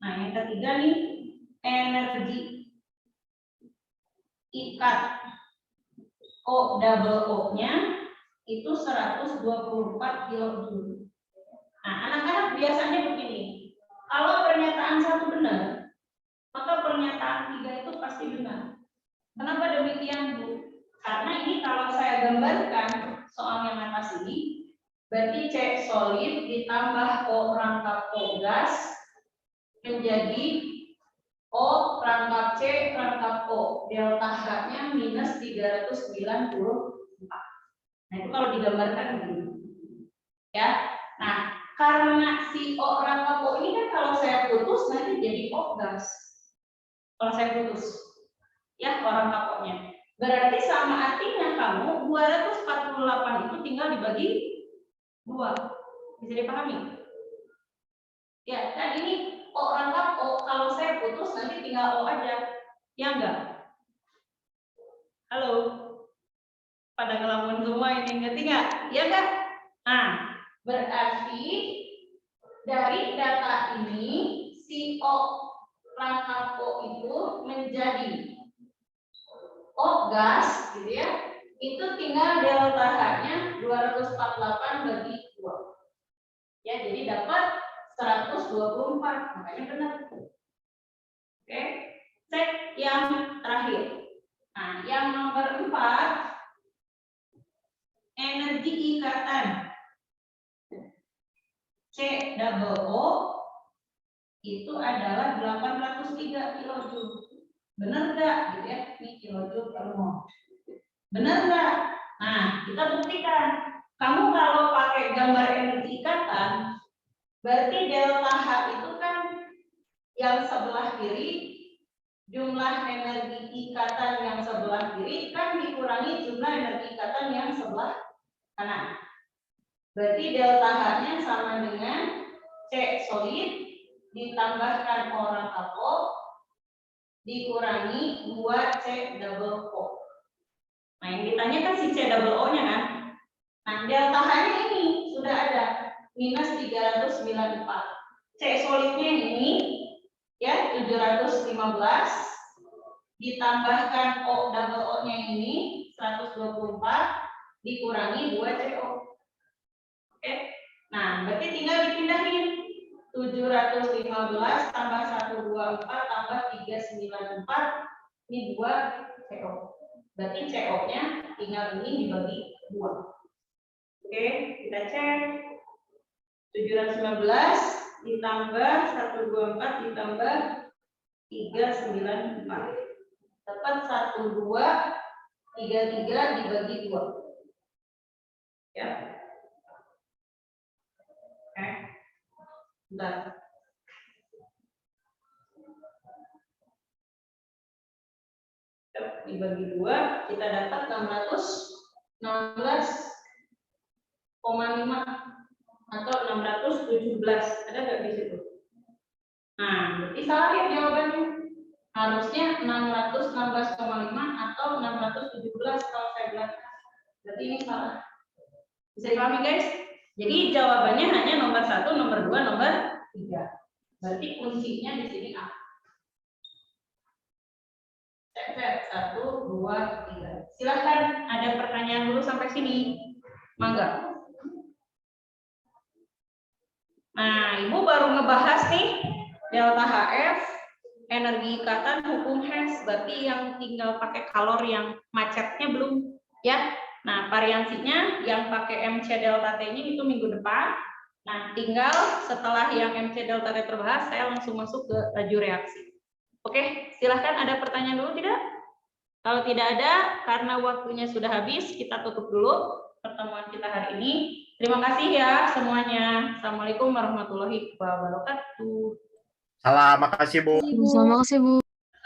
nah yang ketiga nih energi ikat O double O-nya itu 124 kJ. Nah, anak-anak biasanya begini. Kalau pernyataan satu benar, maka pernyataan tiga itu pasti benar. Kenapa demikian, Bu? Karena ini kalau saya gambarkan soal yang atas ini, berarti C solid ditambah O rangkap O gas menjadi O rangkap C rangkap O. Delta H-nya minus 394. Nah, itu kalau digambarkan begini. Ya. Nah, karena si O rangkap O ini kan kalau saya putus nanti jadi O gas. Kalau saya putus. Ya, O rangkap O-nya. Berarti sama artinya kamu 248 itu tinggal dibagi 2. Bisa dipahami? Ya, kan ini O rangkap O, kalau saya putus nanti tinggal O aja. Ya enggak? Halo? Pada ngelamun semua ini, ngerti enggak? Ya enggak? Nah, berarti dari data ini si O rangkap O itu menjadi O gas gitu ya. Itu tinggal delta H-nya 248 bagi 2. Ya, jadi dapat 124, makanya benar. Oke, cek yang terakhir. Nah, yang nomor 4, energi ikatan C double O itu adalah 803 kJ. Benar nggak? Gitu ya, ini kilojoule per mol. Benar nggak? Nah, kita buktikan. Kamu kalau pakai gambar energi ikatan, berarti delta H itu kan yang sebelah kiri, jumlah energi ikatan yang sebelah kiri kan dikurangi jumlah energi ikatan yang sebelah kanan. Berarti delta H-nya sama dengan C solid ditambahkan O rangkap O dikurangi 2C double O. Nah, yang ditanya kan si C double O-nya kan. Nah, delta H-nya ini sudah ada minus 394. C solidnya ini ya 715 ditambahkan O double O-nya ini 124 dikurangi 2CO. Oke. Nah, berarti tinggal dipindahin. 715 tambah 124 tambah 394. Ini 2 CO. Berarti CO-nya tinggal ini dibagi 2. Oke, kita cek. 719 ditambah 124 ditambah 394. Dapat 1233 dibagi 2. Ya. Oke. Bentar. Dibagi 2, kita dapat 616,5 atau 617. Ada nggak di situ? Nah, berarti salah ya jawabannya. Harusnya 616,5 atau 617 kalau saya bilang. Berarti ini salah. Bisa dipahami guys? Jadi jawabannya hanya nomor 1, nomor 2, nomor 3. Berarti kuncinya di sini A. Cek 1, 2, 3. Silahkan ada pertanyaan dulu sampai sini. Mangga. Nah, Ibu baru ngebahas nih delta HF, energi ikatan, hukum Hess. Berarti yang tinggal pakai kalor yang macetnya belum ya. Nah, variansinya yang pakai MC delta T-nya itu minggu depan. Nah, tinggal setelah yang MC delta T terbahas, saya langsung masuk ke laju reaksi. Oke, silahkan ada pertanyaan dulu tidak? Kalau tidak ada, karena waktunya sudah habis, kita tutup dulu pertemuan kita hari ini. Terima kasih ya semuanya. Assalamualaikum warahmatullahi wabarakatuh. Salam, makasih Bu. Sama kasih Bu.